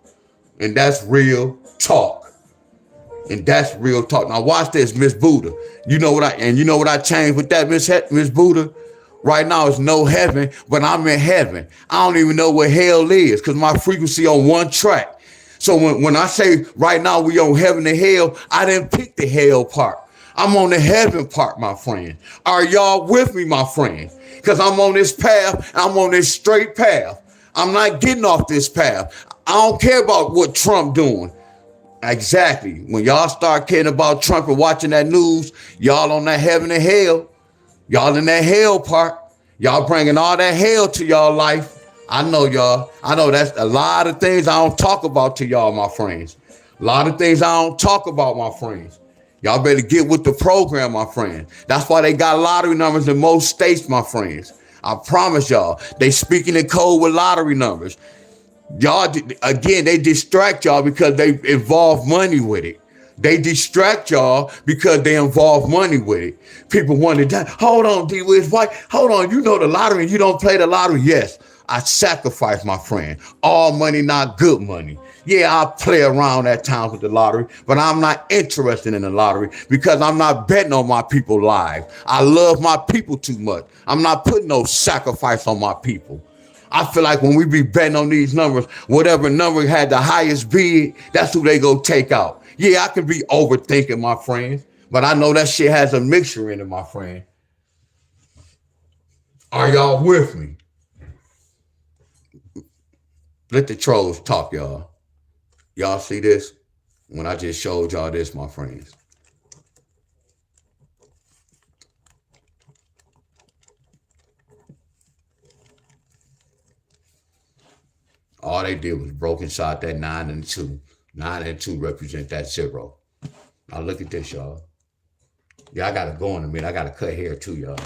Speaker 1: And that's real talk. And that's real talk. Now watch this, Miss Buddha. You know what I changed with that, Miss Buddha? Right now it's no heaven, but I'm in heaven. I don't even know what hell is because my frequency on one track. So when I say right now we on heaven and hell, I didn't pick the hell part. I'm on the heaven part, my friend. Are y'all with me, my friend? Because I'm on this path. I'm on this straight path. I'm not getting off this path. I don't care about what Trump doing. Exactly. When y'all start caring about Trump and watching that news, y'all on that heaven and hell. Y'all in that hell part. Y'all bringing all that hell to y'all life. I know y'all. I know that's a lot of things I don't talk about to y'all, my friends. A lot of things I don't talk about, my friends. Y'all better get with the program, my friends. That's why they got lottery numbers in most states, my friends. I promise y'all, they speaking in code with lottery numbers. Y'all, again, they distract y'all because they involve money with it. They distract y'all because they involve money with it. People want to, hold on, D. Wiz, why? Hold on, you know the lottery and you don't play the lottery? Yes, I sacrifice, my friend. All money, not good money. Yeah, I play around at times with the lottery, but I'm not interested in the lottery because I'm not betting on my people's lives. I love my people too much. I'm not putting no sacrifice on my people. I feel like when we be betting on these numbers, whatever number had the highest bid, that's who they go take out. Yeah, I can be overthinking, my friends, but I know that shit has a mixture in it, my friend. Are y'all with me? Let the trolls talk, y'all. Y'all see this? When I just showed y'all this, my friends. All they did was broke inside that 9 and 2. 9 and 2 represent that 0. Now look at this, y'all. Yeah, I gotta go in a minute. I gotta cut hair too, y'all.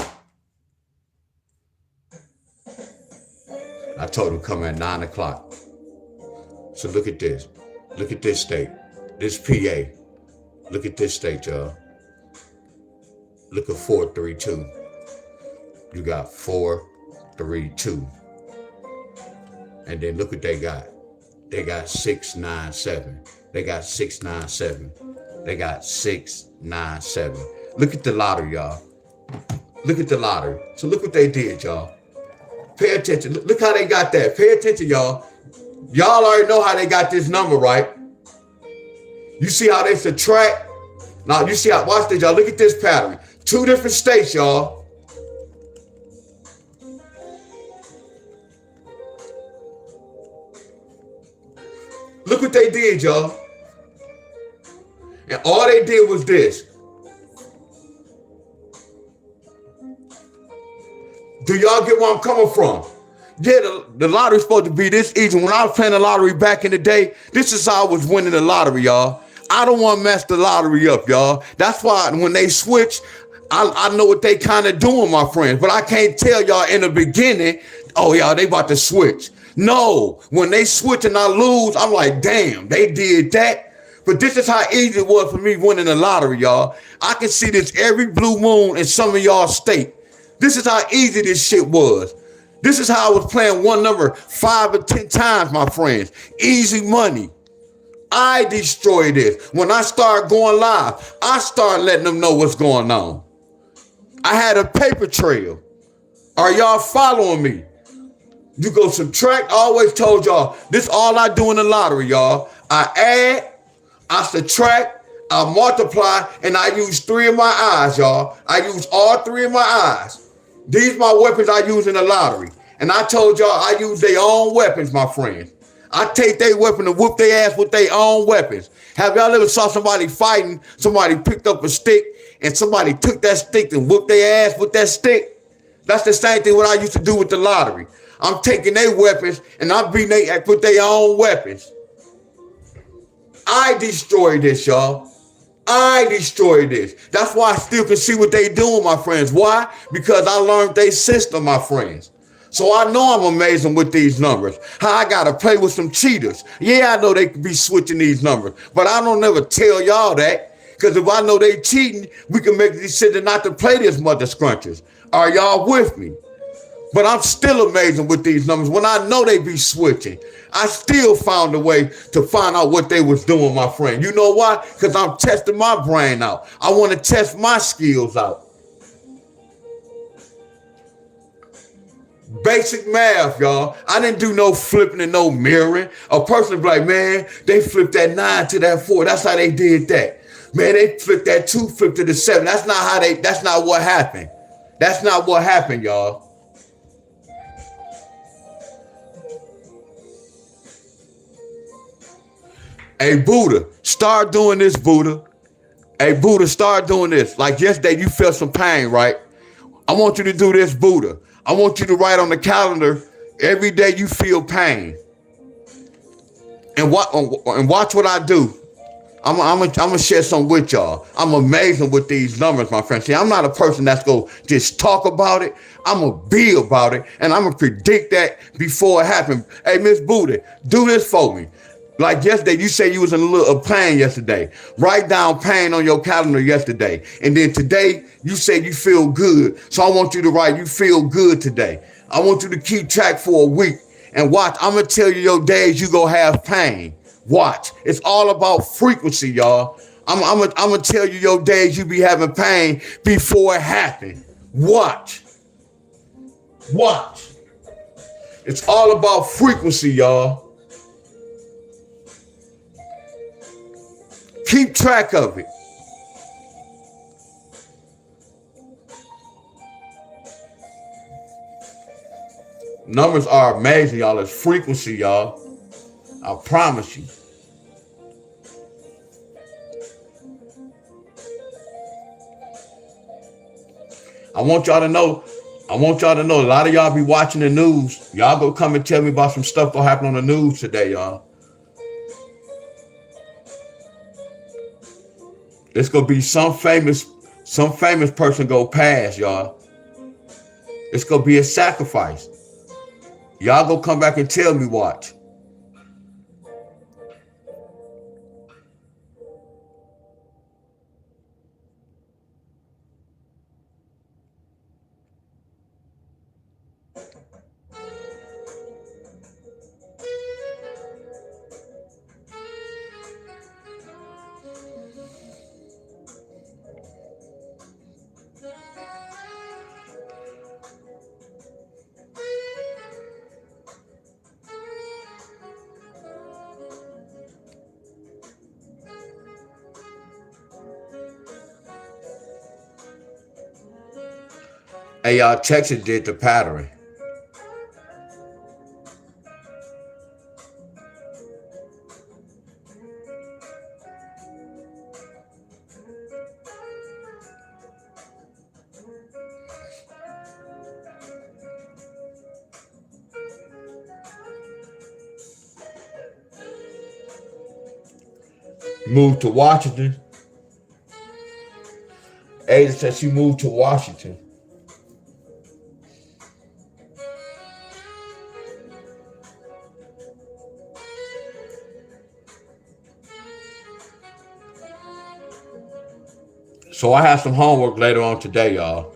Speaker 1: I told him come at 9 o'clock. So look at this. Look at this state. This PA. Look at this state, y'all. Look at 432. You got 432. And then look what they got. They got 697. They got 697. They got 697. Look at the lottery, y'all. Look at the lottery. So look what they did, y'all. Pay attention. Look how they got that. Pay attention, y'all. Y'all already know how they got this number, right? You see how they subtract? Now you see how, watch this, y'all. Look at this pattern. 2 different states, y'all. Look what they did, y'all. And all they did was this. Do y'all get where I'm coming from? Yeah, the lottery's supposed to be this easy. When I was playing the lottery back in the day, this is how I was winning the lottery, y'all. I don't want to mess the lottery up, y'all. That's why when they switch, I know what they kind of doing, my friends. But I can't tell y'all in the beginning, oh, y'all, they about to switch. No, when they switch and I lose, I'm like, damn, they did that. But this is how easy it was for me winning the lottery, y'all. I can see this every blue moon in some of y'all state. This is how easy this shit was. This is how I was playing one number 5 or 10 times, my friends. Easy money. I destroyed this. When I started going live, I started letting them know what's going on. I had a paper trail. Are y'all following me? You go subtract. I always told y'all, this all I do in the lottery, y'all. I add, I subtract, I multiply, and I use 3 of my eyes, y'all. I use all 3 of my eyes. These my weapons I use in the lottery. And I told y'all I use their own weapons, my friends. I take their weapon and whoop their ass with their own weapons. Have y'all ever saw somebody fighting, somebody picked up a stick, and somebody took that stick and whooped their ass with that stick? That's the same thing what I used to do with the lottery. I'm taking their weapons and I'm beating they with their own weapons. I destroyed this, y'all. I destroyed this. That's why I still can see what they doing, my friends. Why? Because I learned their system, my friends. So I know I'm amazing with these numbers. How I got to play with some cheaters. Yeah, I know they could be switching these numbers, but I don't never tell y'all that. Because if I know they cheating, we can make a decision not to play this mother scrunchers. Are y'all with me? But I'm still amazing with these numbers. When I know they be switching, I still found a way to find out what they was doing, my friend. You know why? Because I'm testing my brain out. I want to test my skills out. Basic math, y'all. I didn't do no flipping and no mirroring. A person be like, man, they flipped that 9 to that 4. That's how they did that. Man, they flipped that 2, flipped to the 7. That's not what happened. That's not what happened, y'all. Hey, Buddha, start doing this, Buddha. Hey, Buddha, start doing this. Like yesterday, you felt some pain, right? I want you to do this, Buddha. I want you to write on the calendar every day you feel pain. And watch what I do. I'm gonna share some with y'all. I'm amazing with these numbers, my friend. See, I'm not a person that's gonna just talk about it. I'm gonna be about it, and I'm gonna predict that before it happens. Hey, Miss Buddha, do this for me. Like yesterday, you say you was in a little pain yesterday. Write down pain on your calendar yesterday. And then today, you say you feel good. So I want you to write, you feel good today. I want you to keep track for a week. And watch, I'm going to tell you your days you going to have pain. Watch. It's all about frequency, y'all. I'm going to tell you your days you be having pain before it happened. Watch. Watch. It's all about frequency, y'all. Keep track of it. Numbers are amazing, y'all. It's frequency, y'all. I promise you. I want y'all to know, a lot of y'all be watching the news. Y'all go come and tell me about some stuff that happened on the news today, y'all. It's gonna be some famous person go past, y'all. It's gonna be a sacrifice. Y'all go come back and tell me, watch. Hey, y'all, Texas did the pattern. Moved to Washington. Ada said she moved to Washington. So I have some homework later on today, y'all.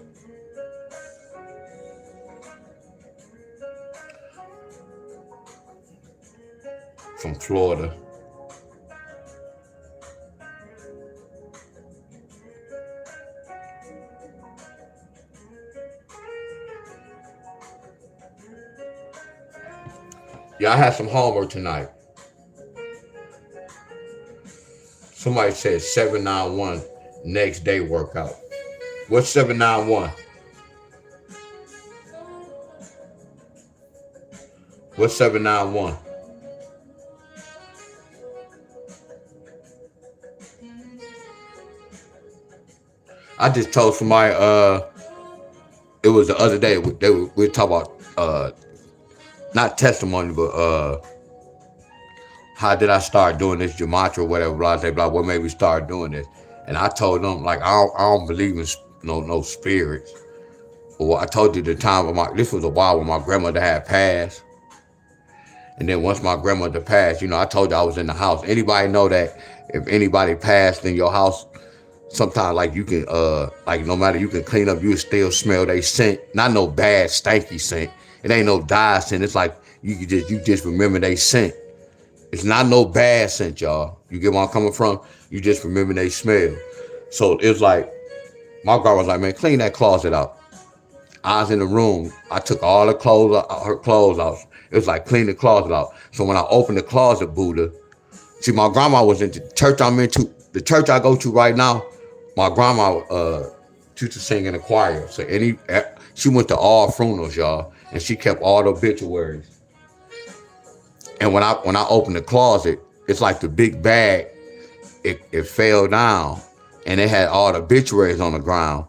Speaker 1: From Florida. Yeah, I had some homework tonight. Somebody said 791 next day workout. What's 791? What's 791? I just told somebody it was the other day we were talking about not testimony, but how did I start doing this gematria or whatever, blah, blah, blah, what made me start doing this? And I told them, like, I don't believe in no spirits. But I told you the time of this was a while when my grandmother had passed. And then once my grandmother passed, I told you I was in the house. Anybody know that if anybody passed in your house, sometimes like you can, like no matter you can clean up, you still smell they scent. Not no bad stanky scent. It ain't no dye scent. It's like you just remember they scent. It's not no bad scent, y'all. You get where I'm coming from? You just remember they smell. So it's like, my grandma was like, man, clean that closet out. I was in the room. I took all the clothes out, her clothes out. It was like, clean the closet out. So when I opened the closet, Buddha, see, my grandma was in the church I'm into. the church I go to right now, my grandma used to sing in the choir. So she went to all funerals, y'all, and she kept all the obituaries. And when I opened the closet, it's like the big bag, it fell down, and it had all the obituaries on the ground.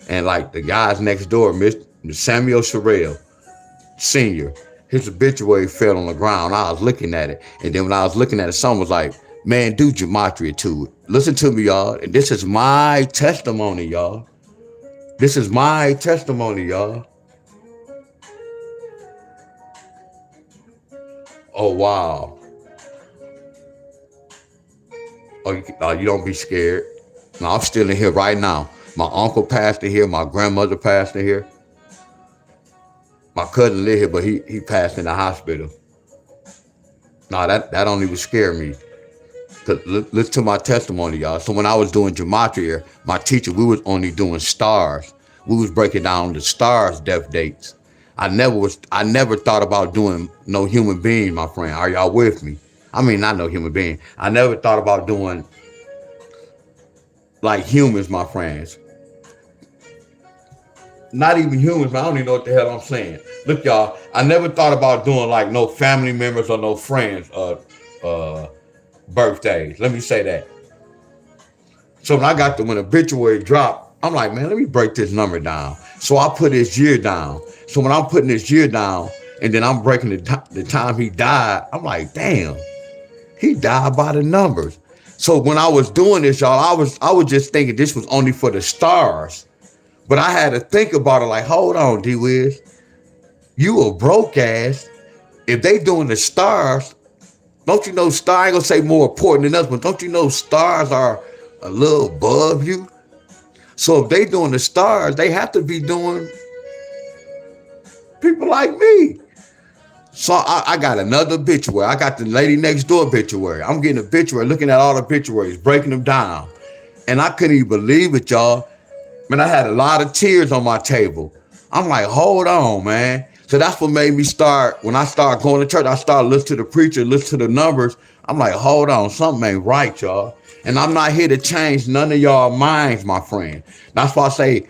Speaker 1: And like the guys next door, Mr. Samuel Sherrill, Senior, his obituary fell on the ground. I was looking at it, and then when I was looking at it, someone was like, "Man, do gematria to it." Listen to me, y'all. And this is my testimony, y'all. This is my testimony, y'all. Oh, wow. Oh, you don't be scared. No, I'm still in here right now. My uncle passed in here. My grandmother passed in here. My cousin lived here, but he passed in the hospital. No, that don't even scare me. Cause listen to my testimony, y'all. So when I was doing gematria, my teacher, we was only doing stars. We was breaking down the stars' death dates. I never thought about doing no human being, my friend. Are y'all with me? I mean, not no human being. I never thought about doing like humans, my friends. Not even humans, I don't even know what the hell I'm saying. Look, y'all, I never thought about doing like no family members or no friends birthdays. Let me say that. So when obituary dropped, I'm like, man, let me break this number down. So I put his year down. So when I'm putting his year down and then I'm breaking the time he died, I'm like, damn, he died by the numbers. So when I was doing this, y'all, I was just thinking this was only for the stars. But I had to think about it like, hold on, D-Wiz. You a broke ass. If they doing the stars, don't you know stars, I ain't gonna say more important than us, but don't you know stars are a little above you? So if they doing the stars, they have to be doing people like me. So I got another obituary. I got the lady next door obituary. I'm getting obituary, looking at all the obituaries, breaking them down. And I couldn't even believe it, y'all. Man, I had a lot of tears on my table. I'm like, hold on, man. So that's what made me start. When I started going to church, I started listening to the preacher, listen to the numbers. I'm like, hold on, something ain't right, y'all. And I'm not here to change none of y'all minds, my friend. That's why I say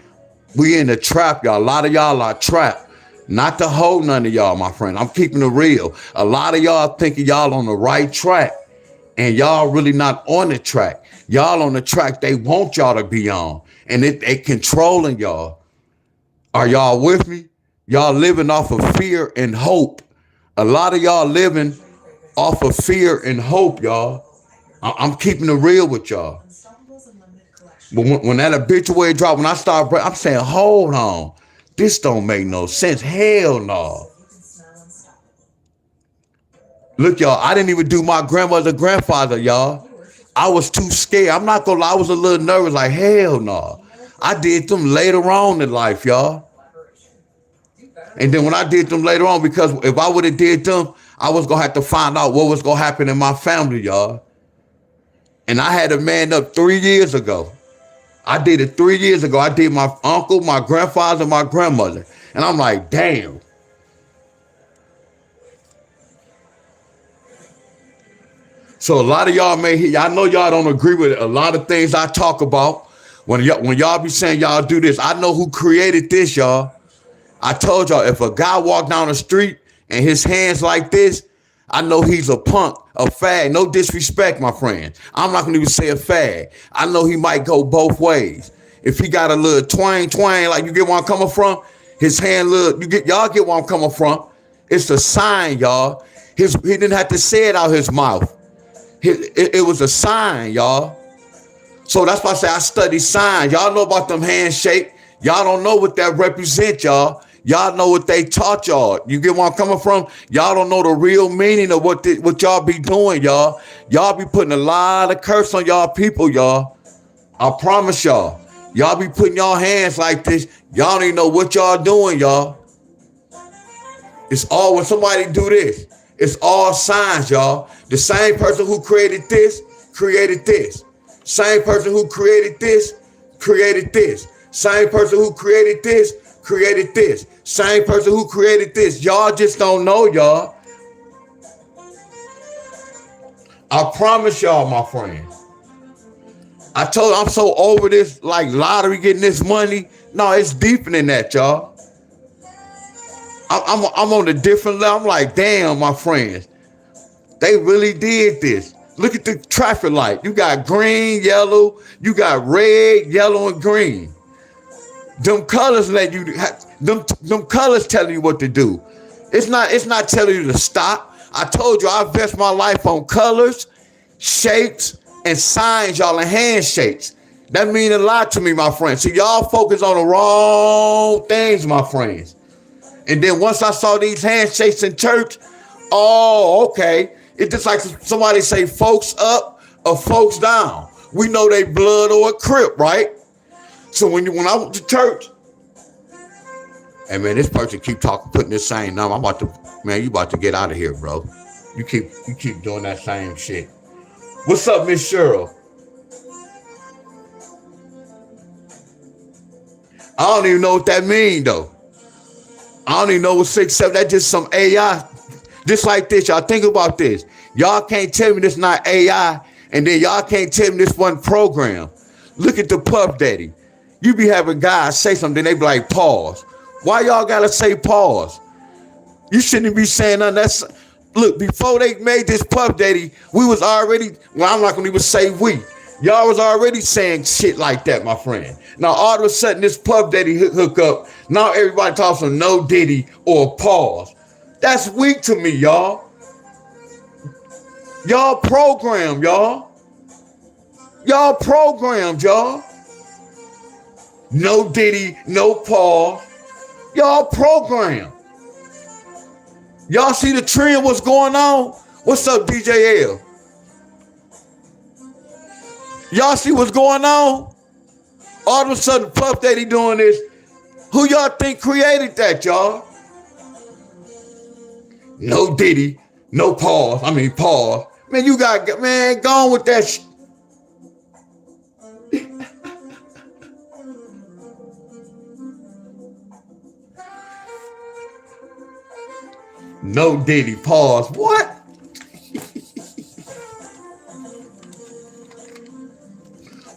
Speaker 1: we in the trap, y'all. A lot of y'all are trapped. Not to hold none of y'all, my friend. I'm keeping it real. A lot of y'all thinking y'all on the right track, and y'all really not on the track. Y'all on the track they want y'all to be on. And they controlling y'all. Are y'all with me? Y'all living off of fear and hope. A lot of y'all living off of fear and hope, y'all. I'm keeping it real with y'all. But when that obituary dropped, when I started, I'm saying, hold on. This don't make no sense. Hell no. Look, y'all, I didn't even do my grandmother, grandfather, y'all. I was too scared. I'm not gonna lie, I was a little nervous, like, hell no. I did them later on in life, y'all. And then when I did them later on, because if I would have did them, I was gonna have to find out what was gonna happen in my family, y'all. And I had a man up 3 years ago. I did it 3 years ago. I did my uncle, my grandfather, and my grandmother. And I'm like, damn. So a lot of y'all I know y'all don't agree with a lot of things I talk about. When y'all be saying y'all do this, I know who created this, y'all. I told y'all, if a guy walk down the street and his hands like this, I know he's a punk, a fag. No disrespect, my friend. I'm not gonna even say a fag. I know he might go both ways. If he got a little twang, like you get where I'm coming from, his hand y'all get where I'm coming from. It's a sign, y'all. He didn't have to say it out his mouth. It was a sign, y'all. So that's why I say I study signs. Y'all know about them handshake. Y'all don't know what that represents, y'all. Y'all know what they taught y'all. You get where I'm coming from? Y'all don't know the real meaning of what y'all be doing, y'all. Y'all be putting a lot of curse on y'all people, y'all. I promise y'all. Y'all be putting y'all hands like this. Y'all don't even know what y'all doing, y'all. It's all when somebody do this. It's all signs, y'all. The same person who created this, created this. Same person who created this, created this. Same person who created this, created this. Same person who created this. Y'all just don't know, y'all. I promise y'all, my friends. I told I'm so over this like lottery getting this money. No, it's deeper than that, y'all. I'm on a different level. I'm like, damn, my friends, they really did this. Look at the traffic light. You got green, yellow. You got red, yellow, and green. Them colors let you. Them colors telling you what to do. It's not telling you to stop. I told you I invest my life on colors, shapes, and signs, y'all, and handshakes. That mean a lot to me, my friends. So y'all focus on the wrong things, my friends. And then once I saw these handshakes in church, oh, okay. It's just like somebody say folks up or folks down. We know they blood or a crip, right? So when I went to church, hey man, this person keep talking, putting this same number. I'm about to, man, you about to get out of here, bro. You keep doing that same shit. What's up, Miss Cheryl? I don't even know what that mean though. I don't even know what 6-7. That's just some AI. Just like this, y'all think about this. Y'all can't tell me this not AI, and then y'all can't tell me this one program. Look at the Puff Daddy. You be having guys say something, they be like, pause. Why y'all gotta say pause? You shouldn't be saying nothing. That's look, before they made this Puff Daddy, we was already, well, I'm not gonna even say we. Y'all was already saying shit like that, my friend. Now all of a sudden this Puff Daddy hook up. Now everybody talks on no Diddy or pause. That's weak to me, y'all. Y'all programmed, y'all. Y'all programmed, y'all. No Diddy, no pause. Y'all programmed. Y'all see the trend, what's going on? What's up, DJ L? Y'all see what's going on? All of a sudden, Puff Daddy doing this. Who y'all think created that, y'all? No Diddy, no pause. I mean, pause. Man, you got, man, go on with that shit. No Diddy, pause. What?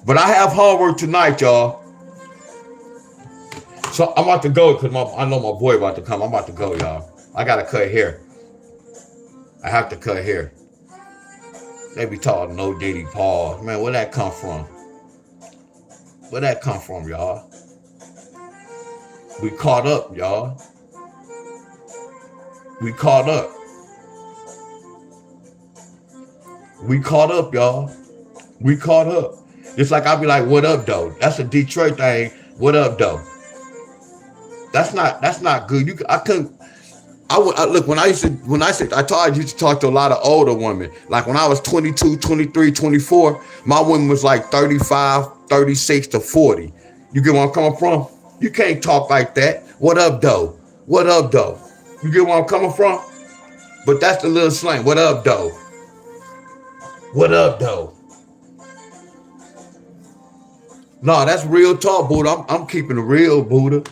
Speaker 1: But I have homework tonight, y'all. So I'm about to go because I know my boy about to come. I'm about to go, y'all. I got to cut hair. I have to cut hair. They be talking no Diddy, pause. Man, where that come from? Where that come from, y'all? We caught up, y'all. We caught up. We caught up, y'all. We caught up. Just like I'll be like, what up, though? That's a Detroit thing. What up, though? That's not good. Look, when I told you used to talk to a lot of older women. Like when I was 22, 23, 24, my woman was like 35, 36 to 40. You get where I'm coming from? You can't talk like that. What up, though? What up, though? You get where I'm coming from? But that's the little slang. What up, though? What up, though? No, that's real talk, Buddha. I'm keeping it real, Buddha.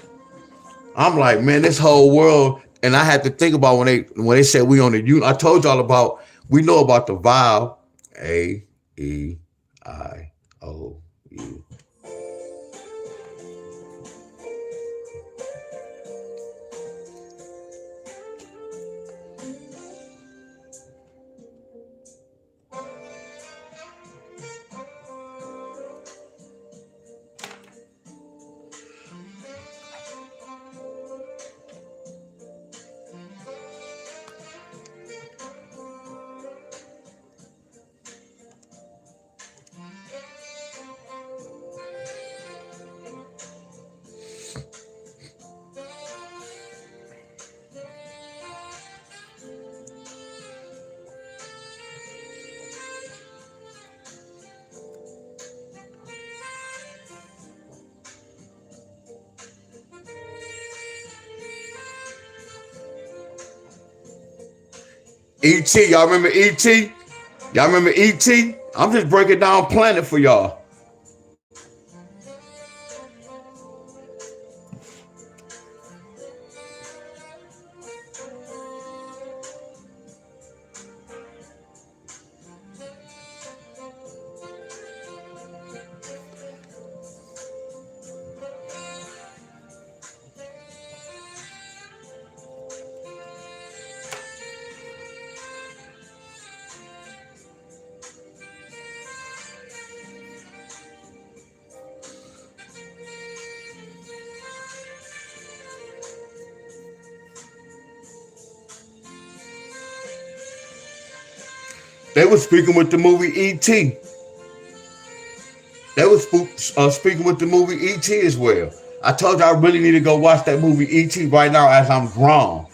Speaker 1: I'm like, man, this whole world, and I had to think about when they said we on the unit. I told y'all about, we know about the vowel A-E-I-O-U. E.T., y'all remember E.T.? Y'all remember E.T.? I'm just breaking down Planet for y'all. They were speaking with the movie E.T. They were speaking with the movie E.T. as well. I told you I really need to go watch that movie E.T. right now as I'm grown.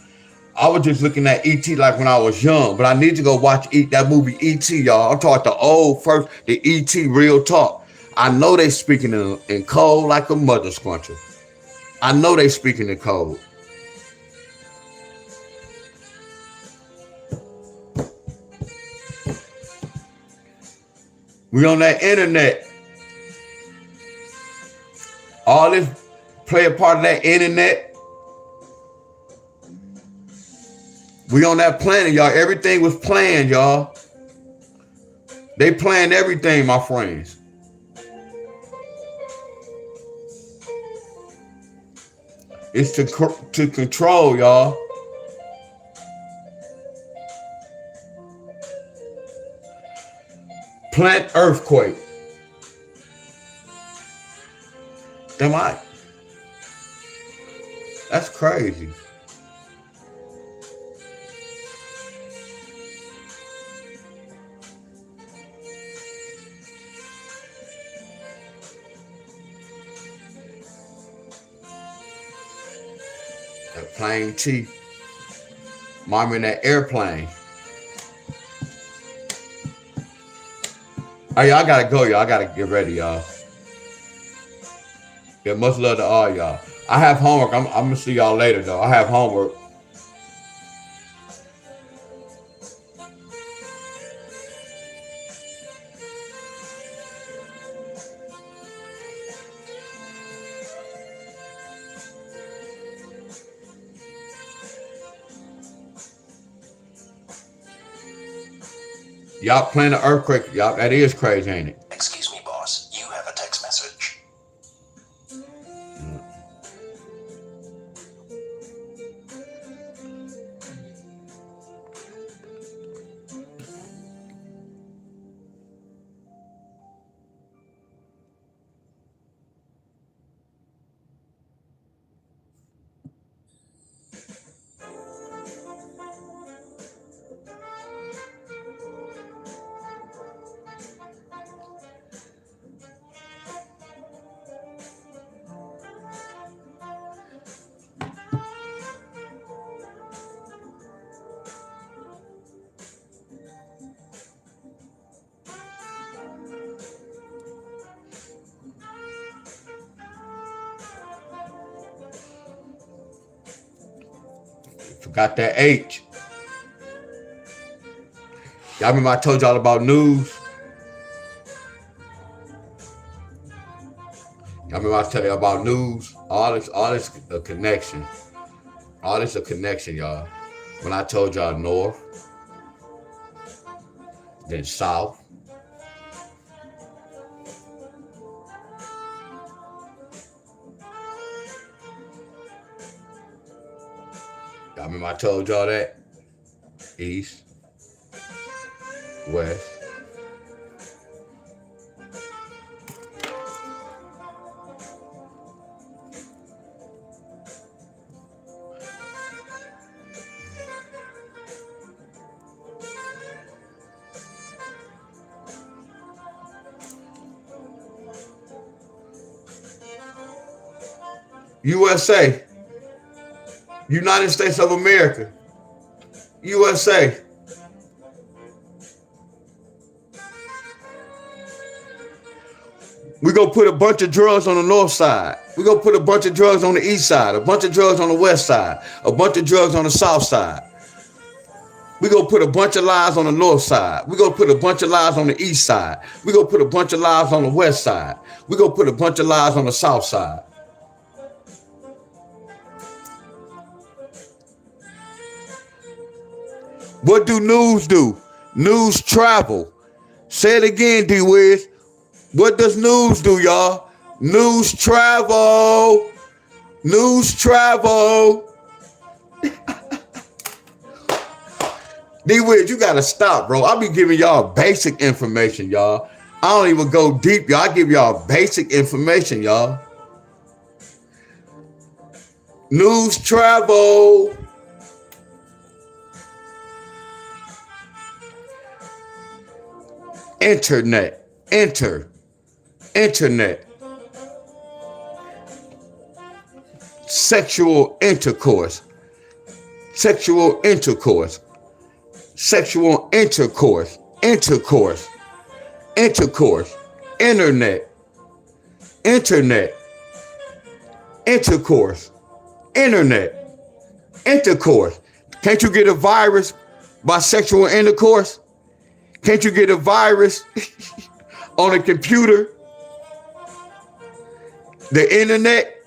Speaker 1: I was just looking at E.T. like when I was young, but I need to go watch that movie E.T., y'all. I'm talking the old first, the E.T. real talk. I know they speaking in code like a mother scruncher. I know they speaking in code. We on that internet. All this play a part of that internet. We on that planet, y'all. Everything was planned, y'all. They planned everything, my friends. It's to control, y'all. Plant earthquake. Am I? That's crazy. That plane T. Mom in that airplane. Hey, y'all gotta go, y'all. I gotta get ready, y'all. Yeah, much love to all y'all. I have homework. I'm gonna see y'all later, though. I have homework. Y'all playing the earthquake. Y'all, that is crazy, ain't it?
Speaker 3: Excuse me, boss. You have a text message.
Speaker 1: Forgot that H. Y'all remember I told y'all about news? Y'all remember I tell you about news? All this a connection. All this a connection, y'all. When I told y'all north, then south. Y'all remember I told y'all that? East, west. USA. United States of America. USA. We gonna put a bunch of drugs on the north side. We gonna put a bunch of drugs on the east side, a bunch of drugs on the west side, a bunch of drugs on the south side. We gonna put a bunch of lies on the north side. We gonna put a bunch of lies on the east side. We gonna put a bunch of lies on the west side. We gonna put a bunch of lies on the south side. What do news do? News travel. Say it again, D-Wiz. What does news do, y'all? News travel. News travel. D-Wiz, you gotta stop, bro. I be giving y'all basic information, y'all. I don't even go deep, y'all. I give y'all basic information, y'all. News travel. internet, internet, sexual intercourse, sexual intercourse, sexual intercourse, intercourse, intercourse, internet, internet, intercourse, internet, intercourse. Can't you get a virus by sexual intercourse? Can't you get a virus on a computer? The internet?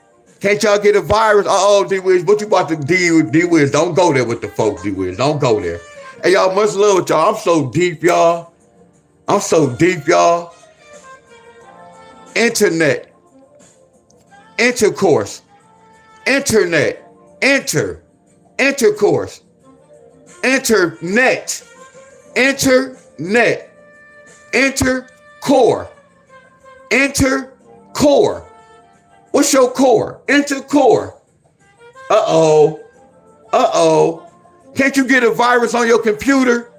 Speaker 1: Can't y'all get a virus? Uh-oh, D-Wiz, what you about to do, D-Wiz? Don't go there with the folks, D-Wiz. Don't go there. Hey, y'all, much love with y'all. I'm so deep, y'all. I'm so deep, y'all. Internet. Intercourse. Internet. Intercourse. Internet. Internet. Intercore. Intercore. What's your core? Intercore. Uh-oh. Uh-oh. Can't you get a virus on your computer?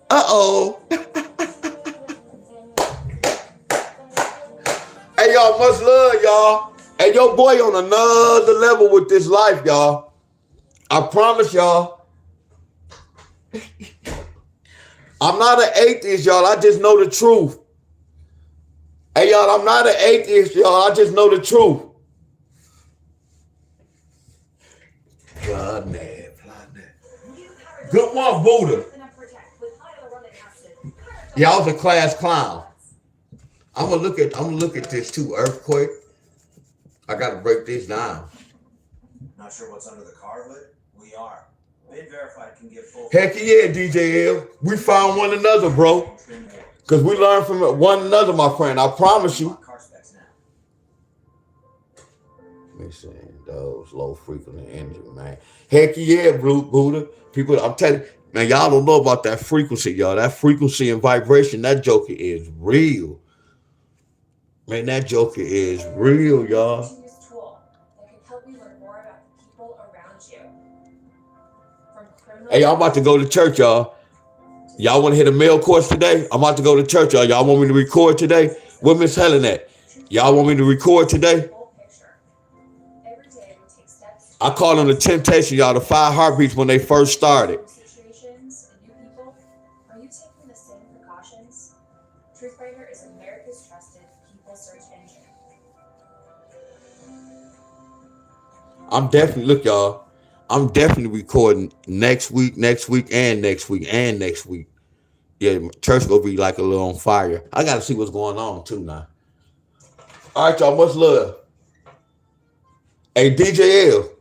Speaker 1: Uh-oh. Hey, y'all, much love, y'all. Hey, your boy on another level with this life, y'all. I promise y'all. I'm not an atheist, y'all. I just know the truth. Hey, y'all, I'm not an atheist, y'all. I just know the truth. Good one, Buddha. Y'all was a class clown. I'm gonna look at this too. Earthquake. I gotta break this down.
Speaker 3: Not sure what's under the car hood? We are. Bid verified can get full.
Speaker 1: Heck yeah, DJ L. We found one another, bro. Because we learned from one another, my friend. I promise you. Let me see. Those low frequency engine, man. Heck yeah, Buddha. People, I'm telling you, man, y'all don't know about that frequency, y'all. That frequency and vibration, that joker is real. Man, that joker is real, y'all. Hey, y'all about to go to church, y'all. Y'all want to hit a mail course today? I'm about to go to church, y'all. Y'all want me to record today? Where Miss Helen at? Y'all want me to record today? I call them the temptation, y'all, the 5 heartbeats when they first started.
Speaker 4: Are you taking the same precautions? TruthWriter is America's trusted people search engine.
Speaker 1: I'm definitely, look, y'all. I'm definitely recording next week, and next week. Yeah, church gonna be like a little on fire. I gotta see what's going on too now. All right, y'all, much love. Hey, DJ L.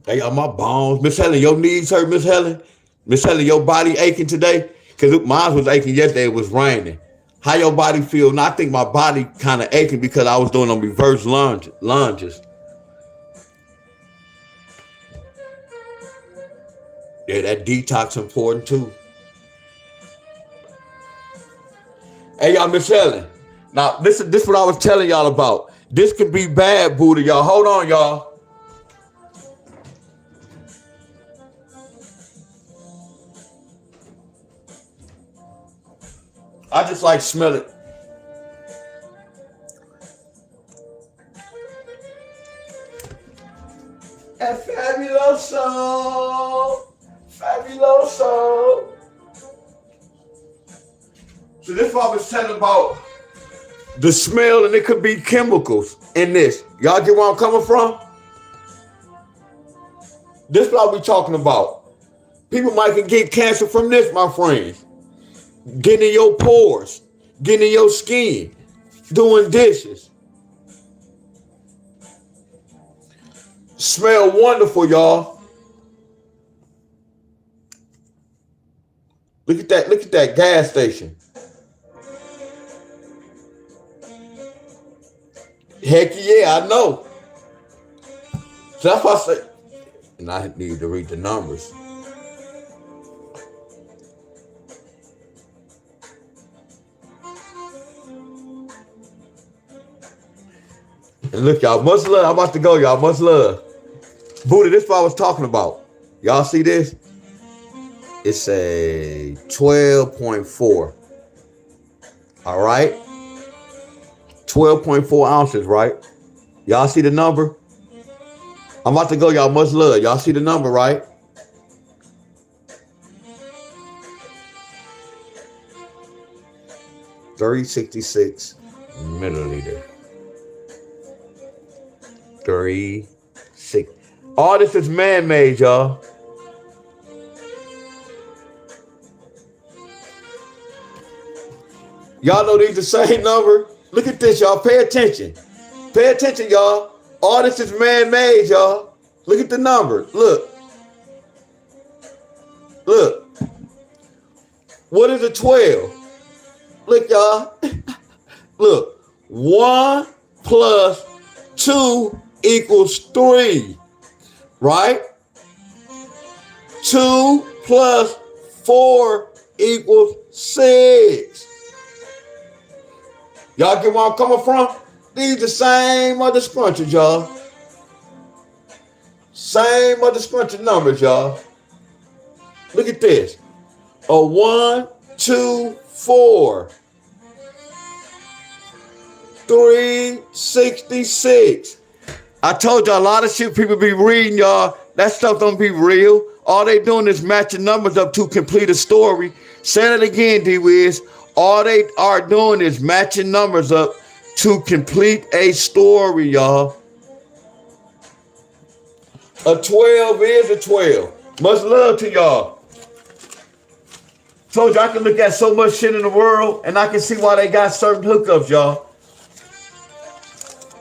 Speaker 1: Hey, y'all, my bones. Miss Helen, your knees hurt, Miss Helen? Miss Helen, your body aching today? Because mine was aching yesterday. It was raining. How your body feel? Now, I think my body kind of aching because I was doing them reverse lunges. Yeah, that detox important too. Hey, y'all, Miss Helen. Now, this is what I was telling y'all about. This could be bad, Buddha, y'all. Hold on, y'all. I just like smell it. And fabuloso. So this is what I was telling about the smell, and it could be chemicals in this. Y'all get where I'm coming from? This is what we talking about. People might can get cancer from this, my friends. Getting in your pores, getting in your skin, doing dishes. Smell wonderful, y'all. Look at that gas station. Heck yeah, I know. So that's why I say, and I need to read the numbers. And look, y'all, much love. I'm about to go, y'all. Much love. Buddha, this is what I was talking about. Y'all see this? It's a 12.4. All right. 12.4 ounces, right? Y'all see the number? I'm about to go, y'all. Much love. Y'all see the number, right? $366 milliliter. 36. All this is man-made, y'all. Y'all know these the same number? Look at this, y'all. Pay attention. Pay attention, y'all. All this is man-made, y'all. Look at the number. Look. Look. What is a 12? Look, y'all. Look. 1 plus 2 equals 3. Right? 2 plus 4 equals 6. Y'all get where I'm coming from? These the same other scrunches, y'all. Same other scrunching numbers, y'all. Look at this. A 1, 2, 4. 366. I told y'all a lot of shit people be reading, y'all. That stuff don't be real. All they doing is matching numbers up to complete a story. Say it again, D-Wiz. All they are doing is matching numbers up to complete a story, y'all. A 12 is a 12. Much love to y'all. Told you I can look at so much shit in the world and I can see why they got certain hookups, y'all.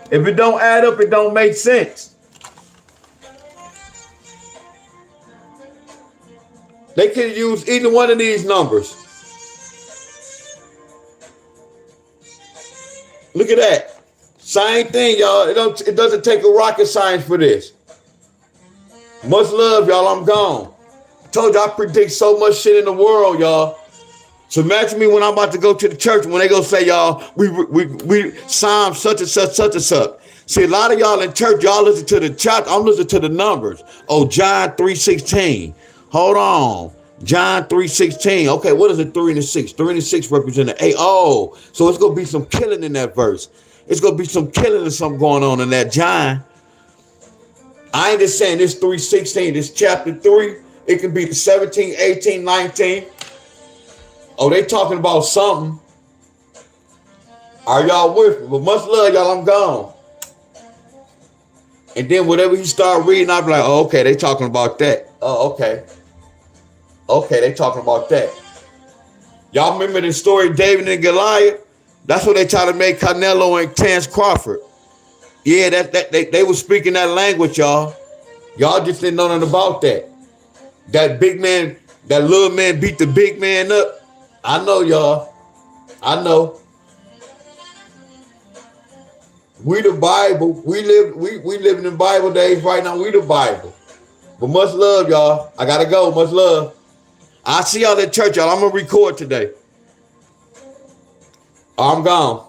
Speaker 1: If it don't add up, it don't make sense. They could use either one of these numbers. Look at that. Same thing, y'all. It doesn't take a rocket science for this. Much love, y'all. I'm gone. Told you I predict so much shit in the world, y'all. So imagine me when I'm about to go to the church when they go say, y'all, we Psalm such and such, such and such. See, a lot of y'all in church, y'all listen to the chapter. I'm listening to the numbers. Oh, John 3:16. Hold on. John 3:16. Okay, what is it? 3 and a 6? 3 and a 6 represent an 8. Oh, so it's going to be some killing in that verse. It's going to be some killing and something going on in that John. I ain't just saying this 3:16, this chapter 3. It can be the 17, 18, 19. Oh, they talking about something. Are y'all with me? But much love, y'all. I'm gone. And then whatever you start reading, I'll be like, oh, okay, they talking about that. Oh, okay. Okay, they talking about that. Y'all remember the story of David and Goliath? That's what they try to make Canelo and Terence Crawford. Yeah, they were speaking that language, y'all. Y'all just didn't know nothing about that. That big man, that little man beat the big man up. I know, y'all. I know. We the Bible. We living in Bible days right now. We the Bible. But much love, y'all. I gotta go. Much love. I'll see y'all at church, y'all. I'm gonna record today. I'm gone.